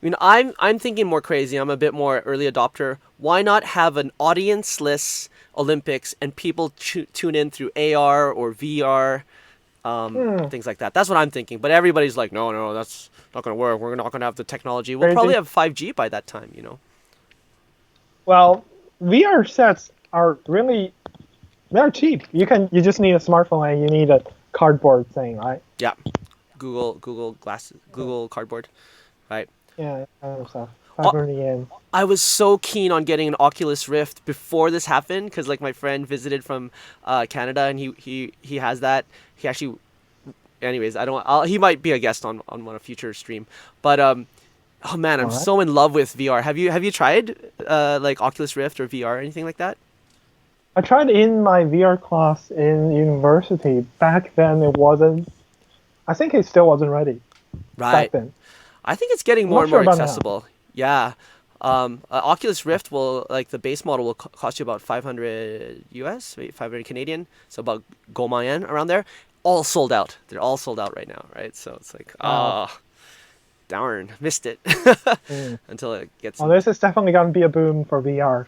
mean, I'm thinking more crazy. I'm a bit more early adopter. Why not have an audience-less Olympics and people tune in through AR or VR, things like that? That's what I'm thinking. But everybody's like, no, that's not going to work. We're not going to have the technology. We'll probably have 5G by that time, Well, VR sets are they're cheap. You just need a smartphone and you need a cardboard thing, right? Yeah. Google Glasses, Google Cardboard, right? Yeah, kind of stuff. 500 yen. I was so keen on getting an Oculus Rift before this happened because like my friend visited from Canada and he has that. He actually anyways, I don't. He might be a guest on one future stream. But oh man, I'm All right. so in love with VR. Have you tried like Oculus Rift or VR or anything like that? I tried in my VR class in university. Back then, it wasn't. I think it still wasn't ready back Right. then. I think it's getting I'm more not and sure more about now. accessible. Yeah. Oculus Rift will like the base model will cost you about 500 US, maybe 500 Canadian, so about Goma yen around there. All sold out. They're all sold out right now, right? So it's like, Wow. oh, darn, missed it Mm. until it gets Oh, in. this is definitely gonna be a boom for VR.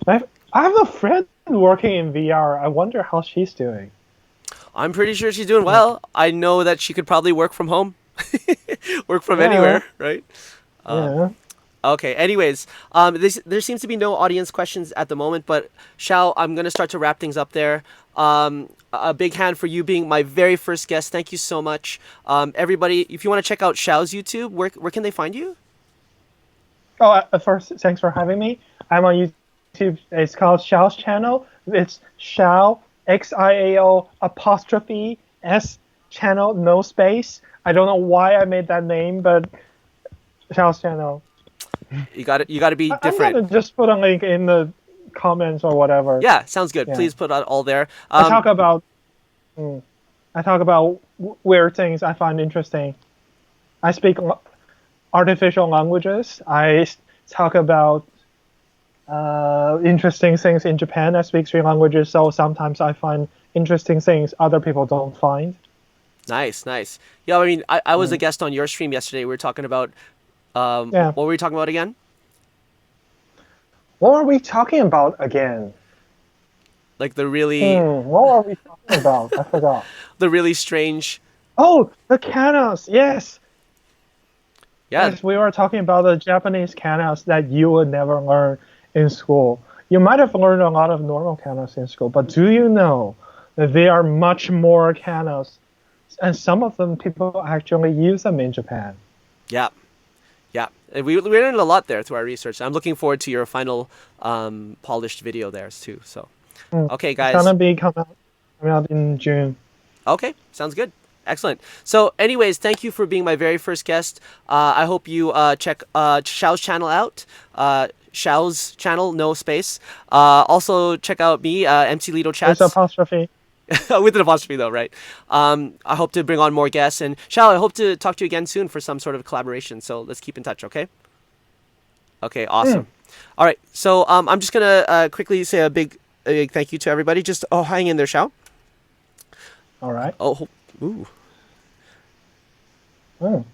I have a friend working in VR. I wonder how she's doing. I'm pretty sure she's doing Yeah. well. I know that she could probably work from home, work from Yeah. anywhere, right? Yeah. Okay. Anyways, there seems to be no audience questions at the moment, but Shao, I'm gonna start to wrap things up there. A big hand for you being my very first guest. Thank you so much. Everybody, if you want to check out Shao's YouTube, where can they find you? Oh, first, thanks for having me. I'm on YouTube. It's called Xiao's channel. It's Xiao XIAO apostrophe S channel, no space. I don't know why I made that name, but Xiao's channel. You got it. You got to be I'm different. gonna just put a link in the comments or whatever. Yeah, sounds good. Yeah, Please put it all there. I talk about mm, I talk about weird things I find interesting. I speak artificial languages. Talk about interesting things in Japan. I speak three languages, so sometimes I find interesting things other people don't find. Nice, nice. Yeah, I mean, I was a Mm. guest on your stream yesterday. We were talking about Yeah. what were we talking about again? What are we talking about again? Like the really What are we talking about? I forgot. the really strange. Oh, the kanas. Yes. Yeah, Yes, we were talking about the Japanese kanas that you would never learn in school. You might have learned a lot of normal kanas in school, but do you know that there are much more kanas, and some of them people actually use them in Japan. yeah, yeah. And we learned a lot there through our research. I'm looking forward to your final polished video there too. So, Mm. okay, It's guys. gonna be coming out in June. Okay, sounds good. Excellent. So, anyways, thank you for being my very first guest. I hope you check Xiao's channel out. Xiao's channel, no space. Also, check out me, EmceeLito There's Chats, apostrophe. with an apostrophe though, right? I hope to bring on more guests. And Xiao, I hope to talk to you again soon for some sort of collaboration. So, let's keep in touch, okay? Okay, awesome. All right, so I'm just going to quickly say a big thank you to everybody. Just, hang in there, Xiao. All right. Oh, ooh, Mm.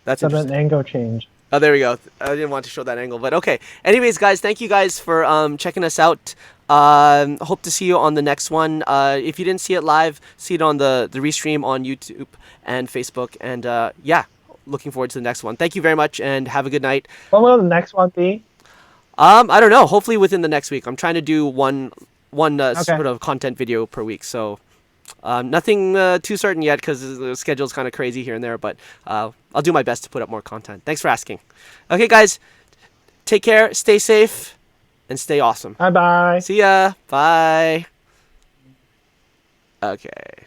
that's Sudden interesting. angle change. Oh, there we go. I didn't want to show that angle, but okay. Anyways, guys, thank you guys for checking us out. Hope to see you on the next one. If you didn't see it live, see it on the restream on YouTube and Facebook. And yeah, looking forward to the next one. Thank you very much, and have a good night. What will the next one be? I don't know. Hopefully within the next week. I'm trying to do one Okay. sort of content video per week. So nothing too certain yet because the schedule's kind of crazy here and there. But I'll do my best to put up more content. Thanks for asking. Okay, guys, take care, stay safe, and stay awesome. Bye bye. See ya. Bye. Okay.